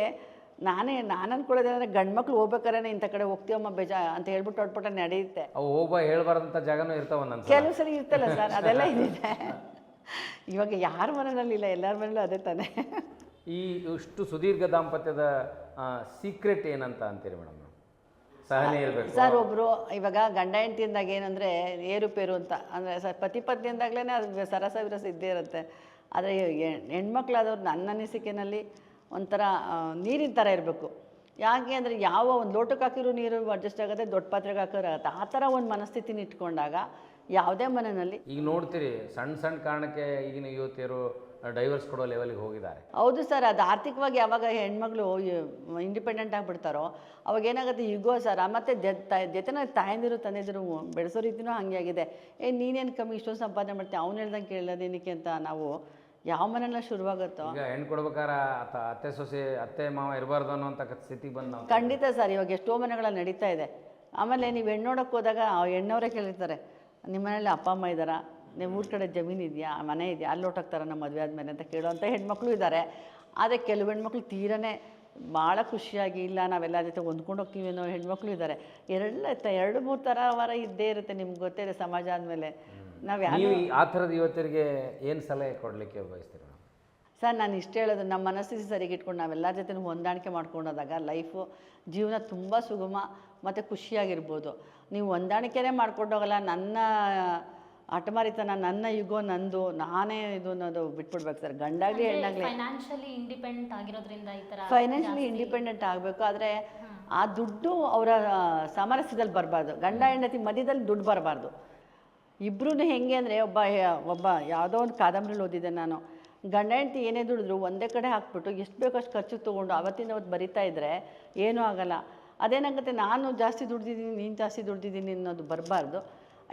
ನಾನು ಅಂದ್ಕೊಳ್ಳೋದೇನೆಂದರೆ ಗಂಡು ಮಕ್ಳು ಹೋಗ್ಬೇಕಾದ್ರೆ ಇಂಥ ಕಡೆ ಹೋಗ್ತೀವಮ್ಮ ಅಂತ ಹೇಳ್ಬಿಟ್ಟು ಹೊಟ್ಬಿಟ್ಟ ನಡೆಯುತ್ತೆ. ಅವು ಹೋಗ್ಬಾ ಹೇಳ್ಬಾರ್ದಂಥ ಜಾಗನೂ ಇರ್ತಾವ, ಕೆಲವು ಸರಿ ಇರ್ತಲ್ಲ ಸರ್, ಅದೆಲ್ಲ ಇದೆ. ಇವಾಗ ಯಾರ ಮನೆಯಲ್ಲಿಲ್ಲ, ಎಲ್ಲರ ಮನೇಲೂ ಅದೇ ತಾನೆ. ಈ ಇಷ್ಟು ಸುದೀರ್ಘ ದಾಂಪತ್ಯದ ಸೀಕ್ರೆಟ್ ಏನಂತ ಅಂತೀರಿ ಮೇಡಮ್? ಸಹನೆ ಇರಬೇಕು ಸರ್. ಒಬ್ಬರು ಇವಾಗ ಗಂಡ ಹೆಂಡತಿಯಿಂದಾಗ ಏನಂದರೆ ಏರುಪೇರು ಅಂತ ಅಂದರೆ ಪತಿ ಪತ್ನಿಯಿಂದಾಗಲೇ ಅದು ಸರಸ ವಿರಸ ಇದ್ದೇ ಇರುತ್ತೆ. ಆದರೆ ಹೆಣ್ಮಕ್ಳಾದವ್ರು ನನ್ನ ಅನಿಸಿಕೆಯಲ್ಲಿ ಒಂಥರ ನೀರಿನ ಥರ ಇರಬೇಕು. ಯಾಕೆ ಅಂದರೆ ಯಾವ ಒಂದು ಲೋಟಕ್ಕೆ ಹಾಕಿರೋ ನೀರು ಅಡ್ಜಸ್ಟ್ ಆಗುತ್ತೆ, ದೊಡ್ಡ ಪಾತ್ರೆಗೆ ಹಾಕಿರೋ ಆಗುತ್ತೆ. ಆ ಥರ ಒಂದು ಮನಸ್ಥಿತಿನ ಇಟ್ಕೊಂಡಾಗ ಯಾವುದೇ ಮನೆಯಲ್ಲಿ. ಈಗ ನೋಡ್ತೀರಿ ಸಣ್ಣ ಸಣ್ಣ ಕಾರಣಕ್ಕೆ ಈಗಿನ ಯುವತಿಯರು ಡೈವರ್ಸ್ ಕೊಡೋ ಲೆವೆಲ್ಗೆ ಹೋಗಿದ್ದಾರೆ. ಹೌದು ಸರ್, ಅದು ಆರ್ಥಿಕವಾಗಿ ಯಾವಾಗ ಹೆಣ್ಮಗಳು ಇಂಡಿಪೆಂಡೆಂಟ್ ಆಗಿಬಿಡ್ತಾರೋ ಅವಾಗ ಏನಾಗುತ್ತೆ ಯುಗೋ ಸರ್. ಮತ್ತು ಜೊತೆನ ತಾಯಂದಿರು ತಂದೆದಿರು ಬೆಳೆಸೋ ರೀತಿಯೂ ಹಾಗೆ ಆಗಿದೆ. ನೀನೇನು ಕಮ್ಮಿ ಇಷ್ಟೊಂದು ಸಂಪಾದನೆ ಮಾಡ್ತೀವಿ, ಅವ್ನು ಹೇಳ್ದಂಗೆ ಕೇಳೋದೇನಕ್ಕೆ ಅಂತ ನಾವು ಯಾವ ಮನೆಯಲ್ಲ ಶುರುವಾಗುತ್ತೋ. ಈಗ ಹೆಣ್ಣು ಕೊಡ್ಬೇಕಾರ ಅತ್ತೆ ಸೊಸೆ ಅತ್ತೆ ಮಾವ ಇರಬಾರ್ದು ಅನ್ನೋಂಥ ಸ್ಥಿತಿಗೆ ಬಂದು ನಾವು ಖಂಡಿತ ಸರ್, ಇವಾಗ ಎಷ್ಟೋ ಮನೆಗಳಲ್ಲಿ ನಡೀತಾ ಇದೆ. ಆಮೇಲೆ ನೀವು ಹೆಣ್ಣು ನೋಡೋಕ್ಕೆ ಹೋದಾಗ ಆ ಹೆಣ್ಣವರೇ ಕೇಳಿರ್ತಾರೆ, ನಿಮ್ಮ ಮನೇಲಿ ಅಪ್ಪ ಅಮ್ಮ ಇದ್ದಾರಾ, ನೀವು ಊರ ಕಡೆ ಜಮೀನು ಇದೆಯಾ, ಮನೆ ಇದೆಯಾ, ಅಲ್ಲಿ ಹೊಟ್ಟೋಗ್ತಾರೆ ನಮ್ಮ ಮದುವೆ ಆದಮೇಲೆ ಅಂತ ಕೇಳುವಂಥ ಹೆಣ್ಮಕ್ಳು ಇದ್ದಾರೆ. ಆದರೆ ಕೆಲವು ಹೆಣ್ಮಕ್ಳು ತೀರನೇ ಭಾಳ ಖುಷಿಯಾಗಿ ಇಲ್ಲ ನಾವೆಲ್ಲ ಜೊತೆ ಹೊಂದ್ಕೊಂಡು ಹೋಗ್ತೀವಿ ಅನ್ನೋ ಹೆಣ್ಮಕ್ಳು ಇದ್ದಾರೆ. 2-3 ಥರ ಇದ್ದೇ ಇರುತ್ತೆ. ನಿಮ್ಗೆ ಗೊತ್ತೇ ಇದೆ ಸಮಾಜ ಆದಮೇಲೆ ನಾವು ನೀವು ಆ ಥರದ ಯುವತಿಯರಿಗೆ ಏನು ಸಲಹೆ ಕೊಡಲಿಕ್ಕೆ ಬಯಸ್ತೀರಿ? ಸರ್ ನಾನು ಇಷ್ಟು ಹೇಳೋದು, ನಮ್ಮ ಮನಸ್ಥಿತಿ ಸರಿಗೆ ಇಟ್ಕೊಂಡು ನಾವೆಲ್ಲ ಜೊತೆ ಹೊಂದಾಣಿಕೆ ಮಾಡ್ಕೊಂಡೋದಾಗ ಲೈಫು ಜೀವನ ತುಂಬ ಸುಗಮ ಮತ್ತು ಖುಷಿಯಾಗಿರ್ಬೋದು. ನೀವು ಹೊಂದಾಣಿಕೆನೇ ಮಾಡ್ಕೊಂಡೋಗಲ್ಲ, ನನ್ನ ಹಠಮಾರಿತನ, ನನ್ನ ಯುಗೋ ನಂದು, ನಾನೇ ಇದು ಅನ್ನೋದು ಬಿಟ್ಬಿಡ್ಬೇಕು ಸರ್. ಗಂಡಾಗಲಿ ಹೆಣ್ಣಾಗಲಿ ಫೈನಾನ್ಷಿಯಲಿ ಇಂಡಿಪೆಂಡೆಂಟ್ ಆಗಿರೋದ್ರಿಂದ ಈ ಥರ ಫೈನಾನ್ಷಿಯಲಿ ಇಂಡಿಪೆಂಡೆಂಟ್ ಆಗಬೇಕು. ಆದರೆ ಆ ದುಡ್ಡು ಅವರ ಸಾಮರಸ್ಯದಲ್ಲಿ ಬರಬಾರ್ದು. ಗಂಡ ಹೆಂಡತಿ ಮಧ್ಯದಲ್ಲಿ ದುಡ್ಡು ಬರಬಾರ್ದು. ಇಬ್ಬರೂ ಹೆಂಗೆ ಅಂದರೆ ಒಬ್ಬ ಯಾವುದೋ ಒಂದು ಕಾದಂಬರಿಲಿ ಓದಿದ್ದೆ ನಾನು, ಗಂಡ ಹೆಂಡತಿ ಏನೇ ದುಡಿದ್ರು ಒಂದೇ ಕಡೆ ಹಾಕ್ಬಿಟ್ಟು ಎಷ್ಟು ಬೇಕೋ ಅಷ್ಟು ಖರ್ಚು ತೊಗೊಂಡು ಅವತ್ತಿಂದ ಅವತ್ತು ಬರಿತಾ ಇದ್ದರೆ ಏನೂ ಆಗೋಲ್ಲ. ಅದೇನಾಗುತ್ತೆ, ನಾನು ಜಾಸ್ತಿ ದುಡ್ದಿದ್ದೀನಿ ನೀನು ಜಾಸ್ತಿ ದುಡ್ದಿದ್ದೀನಿ ಅನ್ನೋದು ಬರಬಾರ್ದು.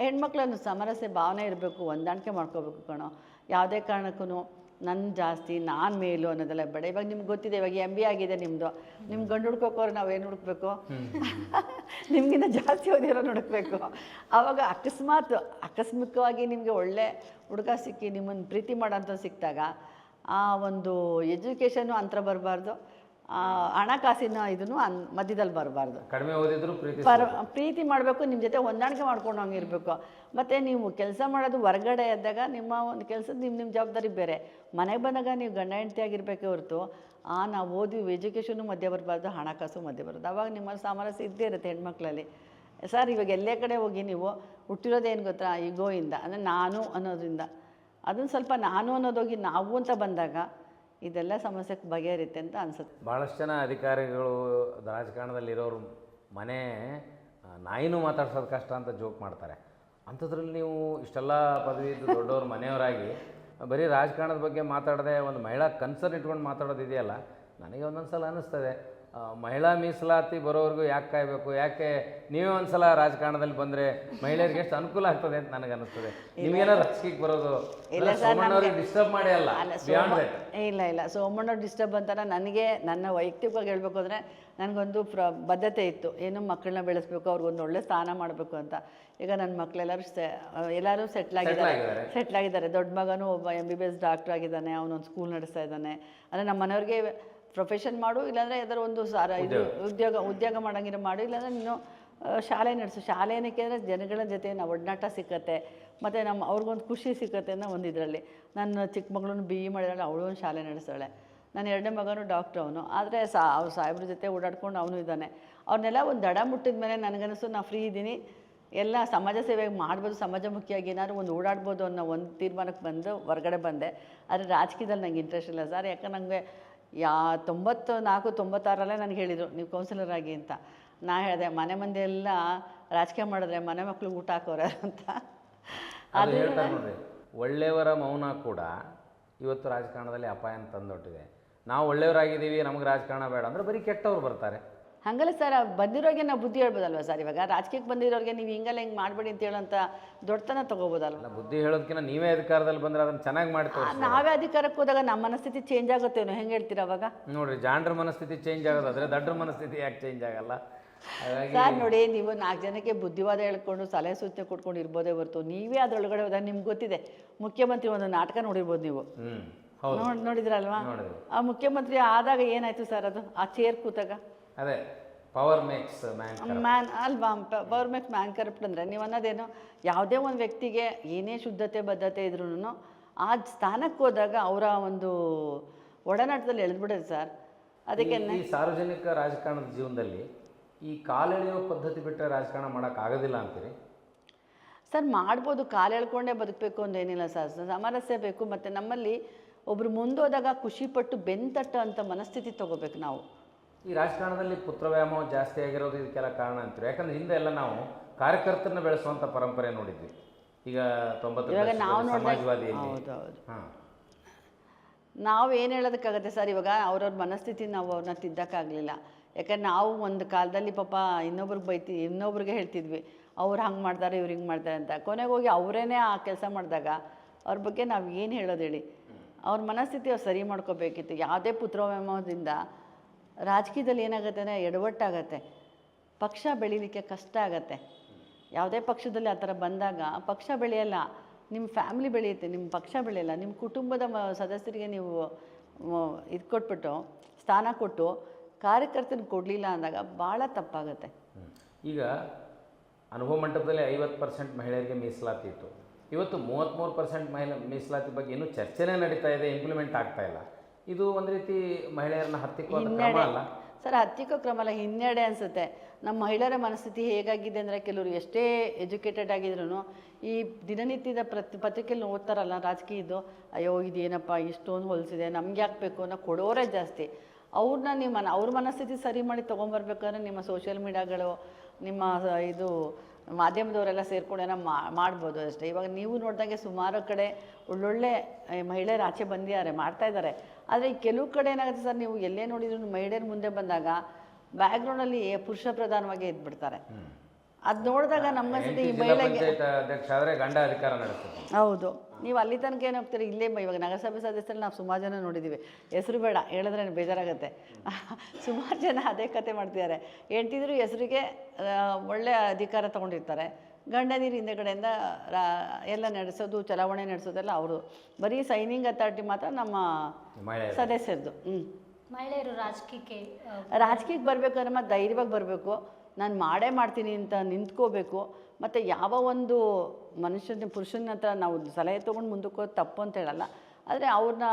ಹೆಣ್ಮಕ್ಳನ್ನು ಸಾಮರಸ್ಯ ಭಾವನೆ ಇರಬೇಕು, ಹೊಂದಾಣಿಕೆ ಮಾಡ್ಕೋಬೇಕು ಕಣೋ. ಯಾವುದೇ ಕಾರಣಕ್ಕೂ ನನ್ನ ಜಾಸ್ತಿ ನಾನು ಮೇಲು ಅನ್ನೋದೆಲ್ಲ ಬೇಡ. ಇವಾಗ ನಿಮ್ಗೆ ಗೊತ್ತಿದೆ, ಇವಾಗ MBA ಆಗಿದೆ ನಿಮ್ಮದು, ನಿಮ್ಮ ಗಂಡು ಹುಡ್ಕೋಕೋರು ನಾವು ಏನು ಹುಡುಕ್ಬೇಕು? ನಿಮಗಿಂತ ಜಾಸ್ತಿ ಓದಿರೋ ಹುಡುಕ್ಬೇಕು. ಆವಾಗ ಆಕಸ್ಮಿಕವಾಗಿ ನಿಮಗೆ ಒಳ್ಳೆ ಹುಡುಗ ಸಿಕ್ಕಿ ನಿಮ್ಮನ್ನು ಪ್ರೀತಿ ಮಾಡೋಂಥ ಸಿಕ್ಕಿದಾಗ ಆ ಒಂದು ಎಜುಕೇಷನ್ನು ಅಂತರ ಬರಬಾರ್ದು, ಹಣಕಾಸಿನ ಇದನ್ನು ಮಧ್ಯದಲ್ಲಿ ಬರಬಾರ್ದು. ಕಡಿಮೆ ಓದಿದ್ರು ಪ್ರೀತಿ ಮಾಡಬೇಕು, ನಿಮ್ಮ ಜೊತೆ ಹೊಂದಾಣಿಕೆ ಮಾಡ್ಕೊಂಡು ಹಂಗೆ ಇರಬೇಕು. ಮತ್ತು ನೀವು ಕೆಲಸ ಮಾಡೋದು ಹೊರಗಡೆ ಇದ್ದಾಗ ನಿಮ್ಮ ಒಂದು ಕೆಲಸದ ನಿಮ್ಮ ಜವಾಬ್ದಾರಿ ಬೇರೆ. ಮನೆಗೆ ಬಂದಾಗ ನೀವು ಗಂಡ ಹೆಂಡತಿ ಆಗಿರಬೇಕೇ ಹೊರತು ನಾವು ಓದಿವಿ ಎಜುಕೇಷನ್ನು ಮಧ್ಯೆ ಬರಬಾರ್ದು, ಹಣಕಾಸು ಮಧ್ಯೆ ಬರೋದು. ಆವಾಗ ನಿಮ್ಮಲ್ಲಿ ಸಾಮರಸ್ಯ ಇದ್ದೇ ಇರುತ್ತೆ ಹೆಣ್ಮಕ್ಳಲ್ಲಿ. ಸರ್ ಇವಾಗ ಎಲ್ಲೇ ಕಡೆ ಹೋಗಿ ನೀವು ಹುಟ್ಟಿರೋದೇನು ಗೊತ್ತಾ, ಈಗೋಯಿಂದ ಅಂದರೆ ನಾನು ಅನ್ನೋದ್ರಿಂದ. ಅದನ್ನು ಸ್ವಲ್ಪ ನಾನು ಅನ್ನೋದೋಗಿ ನಾವು ಅಂತ ಬಂದಾಗ ಇದೆಲ್ಲ ಸಮಸ್ಯೆಗೆ ಬಗೆಹರಿಯುತ್ತೆ ಅಂತ ಅನಿಸುತ್ತೆ. ಭಾಳಷ್ಟು ಜನ ಅಧಿಕಾರಿಗಳು ರಾಜಕಾರಣದಲ್ಲಿರೋರು ಮನೆ ನಾಯಿನೂ ಮಾತಾಡ್ಸೋದು ಕಷ್ಟ ಅಂತ ಜೋಕ್ ಮಾಡ್ತಾರೆ. ಅಂಥದ್ರಲ್ಲಿ ನೀವು ಇಷ್ಟೆಲ್ಲ ಪದವಿ ಇದ್ದು ದೊಡ್ಡವ್ರ ಮನೆಯವರಾಗಿ ಬರೀ ರಾಜಕಾರಣದ ಬಗ್ಗೆ ಮಾತಾಡದೆ ಒಂದು ಮಹಿಳಾ ಕನ್ಸರ್ನ್ ಇಟ್ಕೊಂಡು ಮಾತಾಡೋದಿದೆಯಲ್ಲ, ನನಗೆ ಒಂದೊಂದು ಸಲ ಅನ್ನಿಸ್ತದೆ ಮಹಿಳಾ ಮೀಸಲಾತಿ ಬರೋವರೆಗೂ ಯಾಕೆ ಕಾಯಬೇಕು, ಯಾಕೆ ನೀವೇ ಒಂದು ಸಲ ರಾಜಕಾರಣದಲ್ಲಿ ಬಂದರೆ ಮಹಿಳೆಯರಿಗೆ ಎಷ್ಟು ಅನುಕೂಲ ಆಗ್ತದೆ ಅಂತ ನನಗೆ ಅನ್ನಿಸ್ತದೆ. ನಿಮಗೇನೋ ರಾಜಕೀಯಕ್ಕೆ ಬರೋದು ಸೋಮಣ್ಣವ್ರಿಗೆ ಡಿಸ್ಟರ್ಬ್ ಮಾಡಿ ಅಲ್ಲ, ಇಲ್ಲ ಸೋಮಣ್ಣವ್ರು ಡಿಸ್ಟರ್ಬ್ ಅಂತಾರ. ನನಗೆ ನನ್ನ ವೈಯಕ್ತಿಕವಾಗಿ ಹೇಳ್ಬೇಕು ಅಂದರೆ ನನಗೊಂದು ಬದ್ಧತೆ ಇತ್ತು, ಏನು ಮಕ್ಕಳನ್ನ ಬೆಳೆಸ್ಬೇಕು, ಅವ್ರಿಗೊಂದು ಒಳ್ಳೆ ಸ್ಥಾನ ಮಾಡಬೇಕು ಅಂತ. ಈಗ ನನ್ನ ಮಕ್ಕಳೆಲ್ಲರೂ ಸೆಟ್ಲಾಗಿದ್ದಾರೆ. ದೊಡ್ಡ ಮಗನೂ ಒಬ್ಬ MBBS ಡಾಕ್ಟ್ರ್ ಆಗಿದ್ದಾನೆ, ಅವನೊಂದು ಸ್ಕೂಲ್ ನಡೆಸ್ತಾ ಇದ್ದಾನೆ. ಅಂದರೆ ನಮ್ಮ ಮನೆಯವ್ರಿಗೆ ಪ್ರೊಫೆಷನ್ ಮಾಡು, ಇಲ್ಲಾಂದರೆ ಯಾವ್ದಾರು ಒಂದು ಉದ್ಯೋಗ ಮಾಡೋಂಗಿರೋ ಮಾಡು, ಇಲ್ಲಾಂದರೆ ನೀನು ಶಾಲೆ ನಡೆಸು. ಶಾಲೆ ಏನಕ್ಕೆ ಅಂದರೆ ಜನಗಳ ಜೊತೆ ನಾವು ಒಡನಾಟ ಸಿಕ್ಕತ್ತೆ, ಮತ್ತು ಅವ್ರಿಗೊಂದು ಖುಷಿ ಸಿಕ್ಕತ್ತೆ ಅನ್ನೋ ಒಂದು ಇದರಲ್ಲಿ. ನನ್ನ ಚಿಕ್ಕ ಮಗಳನ್ನ BE ಮಾಡಿದಾಳೆ, ಅವಳು ಒಂದು ಶಾಲೆ ನಡೆಸ್ತಾಳೆ. ನನ್ನ 2ನೇ ಮಗನೂ ಡಾಕ್ಟ್ರ್ ಅವನು. ಆದರೆ ಅವ್ರು ಸಾಹೇಬ್ರ ಜೊತೆ ಓಡಾಡ್ಕೊಂಡು ಅವನು ಇದ್ದಾನೆ. ಅವ್ರನ್ನೆಲ್ಲ ಒಂದು ದಡ ಮುಟ್ಟಿದ ಮೇಲೆ ನನಗನ್ನಿಸು ನಾನು ಫ್ರೀ ಇದ್ದೀನಿ, ಎಲ್ಲ ಸಮಾಜ ಸೇವೆ ಮಾಡ್ಬೋದು, ಸಮಾಜಮುಖಿಯಾಗಿ ಏನಾದ್ರು ಒಂದು ಓಡಾಡ್ಬೋದು ಅನ್ನೋ ಒಂದು ತೀರ್ಮಾನಕ್ಕೆ ಬಂದು ಹೊರಗಡೆ ಬಂದೆ. ಆದರೆ ರಾಜಕೀಯದಲ್ಲಿ ನಂಗೆ ಇಂಟ್ರೆಸ್ಟ್ ಇಲ್ಲ ಸರ್. ಯಾಕಂದ್ರೆ ನನಗೆ 94-96 ನನಗೆ ಹೇಳಿದರು ನೀವು ಕೌನ್ಸಿಲರ್ ಆಗಿ ಅಂತ. ನಾ ಹೇಳಿದೆ ಮನೆ ಮಂದಿ ಎಲ್ಲ ರಾಜಕೀಯ ಮಾಡಿದ್ರೆ ಮನೆ ಮಕ್ಕಳು ಊಟ ಹಾಕೋರ ಅಂತ. ಅದು ಹೇಳ್ತಾರೆ ನೋಡ್ರಿ, ಒಳ್ಳೆಯವರ ಮೌನ ಕೂಡ ಇವತ್ತು ರಾಜಕಾರಣದಲ್ಲಿ ಅಪಾಯನ ತಂದೊಟ್ಟಿದೆ. ನಾವು ಒಳ್ಳೆಯವರಾಗಿದ್ದೀವಿ, ನಮಗೆ ರಾಜಕಾರಣ ಬೇಡ ಅಂದರೆ ಬರೀ ಕೆಟ್ಟವ್ರು ಬರ್ತಾರೆ. ಹಾಗಲ್ಲ ಸರ್, ಬಂದಿರೋರಿಗೆ ನಾವು ಬುದ್ಧಿ ಹೇಳ್ಬೋದಲ್ವ ಸರ್? ಇವಾಗ ರಾಜಕೀಯಕ್ಕೆ ಬಂದಿರೋರಿಗೆ ನೀವು ಹಿಂಗೆಲ್ಲ ಹಿಂಗೆ ಮಾಡಬೇಡಿ ಅಂತ ಹೇಳೋಂಥ ದೊಡ್ಡತನ ತೊಗೋಬೋದಲ್ವ? ಬುದ್ಧಿ ಹೇಳೋದಕ್ಕಿಂತ ನೀವೇ ಅಧಿಕಾರದಲ್ಲಿ ಬಂದರೆ ಅದನ್ನು ಚೆನ್ನಾಗಿ ಮಾಡ್ತೀವಿ. ನಾವೇ ಅಧಿಕಾರಕ್ಕೆ ಹೋದಾಗ ನಮ್ಮ ಮನಸ್ಥಿತಿ ಚೇಂಜ್ ಆಗುತ್ತೇನೋ, ಹೆಂಗೆ ಹೇಳ್ತೀರ ಅವಾಗ? ನೋಡಿರಿ, ಜಾಂಡ್ರ ಮನಸ್ಥಿತಿ ಚೇಂಜ್ ಆಗೋದಾದರೆ ದಡ್ರ ಮನಸ್ಥಿತಿ ಯಾಕೆ ಚೇಂಜ್ ಆಗಲ್ಲ? ಸರ್ ನೋಡಿ, ನೀವು 4 ಜನಕ್ಕೆ ಬುದ್ಧಿವಾದ ಹೇಳ್ಕೊಂಡು ಸಲಹೆ ಸೂಚನೆ ಕೊಟ್ಕೊಂಡು ಇರ್ಬೋದೇ ಹೊರತು ನೀವೇ ಅದರೊಳಗಡೆ ಹೋದಾಗ ನಿಮ್ಗೆ ಗೊತ್ತಿದೆ. ಮುಖ್ಯಮಂತ್ರಿ ಒಂದು ನಾಟಕ ನೋಡಿರ್ಬೋದು ನೀವು, ನೋಡಿದ್ರಲ್ವಾ? ಆ ಮುಖ್ಯಮಂತ್ರಿ ಆದಾಗ ಏನಾಯ್ತು ಸರ್? ಅದು ಆ ಚೇರ್ ಕೂತಾಗ ಅದೇ ಪವರ್ ಮೇಕ್ಸ್ ಮ್ಯಾನ್ ಅಲ್ವಾ? ಪವರ್ ಮೇಕ್ಸ್ ಮ್ಯಾನ್ ಕರಪ್ಟ್ ಅಂದರೆ ನೀವು ಅನ್ನೋದೇನು, ಯಾವುದೇ ಒಂದು ವ್ಯಕ್ತಿಗೆ ಏನೇ ಶುದ್ಧತೆ ಬದ್ಧತೆ ಇದ್ರೂ ಆ ಸ್ಥಾನಕ್ಕೆ ಹೋದಾಗ ಅವರ ಒಂದು ಒಡನಾಟದಲ್ಲಿ ಎಳೆದ್ಬಿಡೋದು ಸರ್. ಅದಕ್ಕೆ ಈ ಸಾರ್ವಜನಿಕ ರಾಜಕಾರಣದ ಜೀವನದಲ್ಲಿ ಈ ಕಾಲೆಳೆಯುವ ಪದ್ಧತಿ ಬಿಟ್ಟರೆ ರಾಜಕಾರಣ ಮಾಡೋಕ್ಕಾಗೋದಿಲ್ಲ ಅಂತೀರಿ? ಸರ್ ಮಾಡ್ಬೋದು, ಕಾಲು ಎಳ್ಕೊಂಡೇ ಬದುಕಬೇಕು ಅಂದೇನಿಲ್ಲ ಸರ್. ಸಾಮರಸ್ಯ ಬೇಕು. ಮತ್ತು ನಮ್ಮಲ್ಲಿ ಒಬ್ಬರು ಮುಂದೋದಾಗ ಖುಷಿಪಟ್ಟು ಬೆಂತಟ್ಟು ಅಂತ ಮನಸ್ಥಿತಿ ತೊಗೋಬೇಕು ನಾವು. ಈ ರಾಜಕಾರಣದಲ್ಲಿ ಪುತ್ರ ವ್ಯಾಮೋಹ ಜಾಸ್ತಿ ಆಗಿರೋದು ಇದಕ್ಕೆಲ್ಲ ಕಾರಣ ಅಂತೀರಿ? ಯಾಕಂದರೆ ಹಿಂದೆ ಎಲ್ಲ ನಾವು ಕಾರ್ಯಕರ್ತರನ್ನ ಬೆಳೆಸುವಂಥ ಪರಂಪರೆ ನೋಡಿದ್ವಿ. ಈಗ 90 ಇವಾಗ ನಾವು ನೋಡಿದಾಗ ಸಮಾಜವಾದಿಯಲ್ಲಿ ಹೌದು ಹೌದು ಹಾಂ ನಾವು ಏನು ಹೇಳೋದಕ್ಕಾಗತ್ತೆ ಸರ್, ಇವಾಗ ಅವ್ರವ್ರ ಮನಸ್ಥಿತಿ ನಾವು ಅವ್ರನ್ನ ತಿದ್ದಕ್ಕಾಗಲಿಲ್ಲ. ಯಾಕಂದ್ರೆ ನಾವು ಒಂದು ಕಾಲದಲ್ಲಿ ಪಾಪ ಇನ್ನೊಬ್ರಿಗೆ ಹೇಳ್ತಿದ್ವಿ, ಅವ್ರು ಹಂಗೆ ಮಾಡ್ತಾರೆ ಇವ್ರು ಹಿಂಗೆ ಮಾಡ್ತಾರೆ ಅಂತ. ಕೊನೆಗೆ ಹೋಗಿ ಅವರೇನೆ ಆ ಕೆಲಸ ಮಾಡಿದಾಗ ಅವ್ರ ಬಗ್ಗೆ ನಾವು ಏನು ಹೇಳೋದು ಹೇಳಿ? ಅವ್ರ ಮನಸ್ಥಿತಿ ಅವ್ರು ಸರಿ ಮಾಡ್ಕೋಬೇಕಿತ್ತು. ಯಾವುದೇ ಪುತ್ರವ್ಯಾಮೋಹದಿಂದ ರಾಜಕೀಯದಲ್ಲಿ ಏನಾಗುತ್ತೆ ಅಂದರೆ ಎಡವಟ್ಟಾಗತ್ತೆ, ಪಕ್ಷ ಬೆಳೀಲಿಕ್ಕೆ ಕಷ್ಟ ಆಗತ್ತೆ. ಯಾವುದೇ ಪಕ್ಷದಲ್ಲಿ ಆ ಥರ ಬಂದಾಗ ಪಕ್ಷ ಬೆಳೆಯಲ್ಲ, ನಿಮ್ಮ ಫ್ಯಾಮಿಲಿ ಬೆಳೆಯುತ್ತೆ, ನಿಮ್ಮ ಪಕ್ಷ ಬೆಳೆಯಲ್ಲ. ನಿಮ್ಮ ಕುಟುಂಬದ ಸದಸ್ಯರಿಗೆ ನೀವು ಇದು ಕೊಟ್ಬಿಟ್ಟು ಸ್ಥಾನ ಕೊಟ್ಟು ಕಾರ್ಯಕರ್ತನ ಕೊಡಲಿಲ್ಲ ಅಂದಾಗ ಭಾಳ ತಪ್ಪಾಗುತ್ತೆ. ಈಗ ಅನುಭವ ಮಂಟಪದಲ್ಲಿ 50% ಮಹಿಳೆಯರಿಗೆ ಮೀಸಲಾತಿ ಇತ್ತು. ಇವತ್ತು 33% ಮೀಸಲಾತಿ ಬಗ್ಗೆ ಇನ್ನೂ ಚರ್ಚೆನೇ ನಡೀತಾ ಇದೆ, ಇಂಪ್ಲಿಮೆಂಟ್ ಆಗ್ತಾ ಇಲ್ಲ. ಇದು ಒಂದು ರೀತಿ ಮಹಿಳೆಯರನ್ನ ಹತ್ತಿಕ್ಕುವ ಕ್ರಮ ಅಲ್ಲ ಸರ್? ಹತ್ತಿಕ್ಕೋ ಕ್ರಮ ಅಲ್ಲ, ಹಿನ್ನಡೆ ಅನಿಸುತ್ತೆ. ನಮ್ಮ ಮಹಿಳೆಯರ ಮನಸ್ಥಿತಿ ಹೇಗಾಗಿದೆ ಅಂದರೆ, ಕೆಲವರು ಎಷ್ಟೇ ಎಜುಕೇಟೆಡ್ ಆಗಿದ್ರು ಈ ದಿನನಿತ್ಯದ ಪತ್ರಿಕೆಯಲ್ಲಿ ಓದ್ತಾರಲ್ಲ ರಾಜಕೀಯದ್ದು, ಅಯ್ಯೋ ಇದೇನಪ್ಪ ಇಷ್ಟೊಂದು ಹೊಲಿಸಿದೆ, ನಮ್ಗೆ ಯಾಕೆ ಬೇಕು ಅನ್ನೋ ಕೊಡೋರೇ ಜಾಸ್ತಿ. ಅವ್ರನ್ನ ಅವ್ರ ಮನಸ್ಥಿತಿ ಸರಿ ಮಾಡಿ ತೊಗೊಂಬರ್ಬೇಕಾದ್ರೆ ನಿಮ್ಮ ಸೋಷಿಯಲ್ ಮೀಡಿಯಾಗಳು, ನಿಮ್ಮ ಇದು ಮಾಧ್ಯಮದವರೆಲ್ಲ ಸೇರ್ಕೊಂಡು ಏನೋ ಮಾಡ್ಬೋದು ಅಷ್ಟೇ. ಇವಾಗ ನೀವು ನೋಡಿದಂಗೆ ಸುಮಾರು ಕಡೆ ಒಳ್ಳೊಳ್ಳೆ ಮಹಿಳೆಯರು ಆಚೆ ಬಂದಿದ್ದಾರೆ, ಮಾಡ್ತಾಯಿದ್ದಾರೆ. ಆದರೆ ಕೆಲವು ಕಡೆ ಏನಾಗುತ್ತೆ ಸರ್, ನೀವು ಎಲ್ಲೇ ನೋಡಿದ್ರು ಮಹಿಳೆಯರು ಮುಂದೆ ಬಂದಾಗ ಬ್ಯಾಕ್ಗ್ರೌಂಡಲ್ಲಿ ಪುರುಷ ಪ್ರಧಾನವಾಗಿ ಇದ್ಬಿಡ್ತಾರೆ. ಅದು ನೋಡಿದಾಗ ನಮ್ಮನ್ನಿಸುತ್ತೆ ಈ ಮಹಿಳೆಗೆ ಅಧ್ಯಕ್ಷ ಆದರೆ ಗಂಡ ಅಧಿಕಾರ ನಡೆಸ್ತಾರೆ. ಹೌದು, ನೀವು ಅಲ್ಲಿ ತನಕ ಏನು ಹೋಗ್ತೀರಿ? ಇಲ್ಲೇ ಇವಾಗ ನಗರಸಭೆ ಸದಸ್ಯರಲ್ಲಿ ನಾವು ಸುಮಾರು ಜನ ನೋಡಿದ್ದೀವಿ, ಹೆಸರು ಬೇಡ ಹೇಳಿದ್ರೆ ಬೇಜಾರಾಗುತ್ತೆ. ಸುಮಾರು ಜನ ಅದೇ ಕತೆ ಮಾಡ್ತಿದ್ದಾರೆ. ಹೆಂಡ್ತಿದ್ರು ಹೆಸರಿಗೆ ಒಳ್ಳೆಯ ಅಧಿಕಾರ ತೊಗೊಂಡಿರ್ತಾರೆ, ಗಂಡನೀರು ಹಿಂದೆಗಡೆಯಿಂದ ಎಲ್ಲ ನಡೆಸೋದು, ಚಲಾವಣೆ ನಡೆಸೋದೆಲ್ಲ ಅವರು. ಬರೀ ಸೈನಿಂಗ್ ಅಥಾರಿಟಿ ಮಾತ್ರ ನಮ್ಮ ಸದಸ್ಯರದು. ಮಹಿಳೆಯರು ರಾಜಕೀಯಕ್ಕೆ ಬರಬೇಕಾದ್ರೆ ಮತ್ತು ಧೈರ್ಯವಾಗಿ ಬರಬೇಕು, ನಾನು ಮಾಡೇ ಮಾಡ್ತೀನಿ ಅಂತ ನಿಂತ್ಕೋಬೇಕು. ಮತ್ತು ಯಾವ ಒಂದು ಪುರುಷನ ಹತ್ರ ನಾವು ಸಲಹೆ ತೊಗೊಂಡು ಮುಂದಕ್ಕೆ ಹೋಗಿ ತಪ್ಪು ಅಂತ ಹೇಳಲ್ಲ, ಆದರೆ ಅವ್ರನ್ನ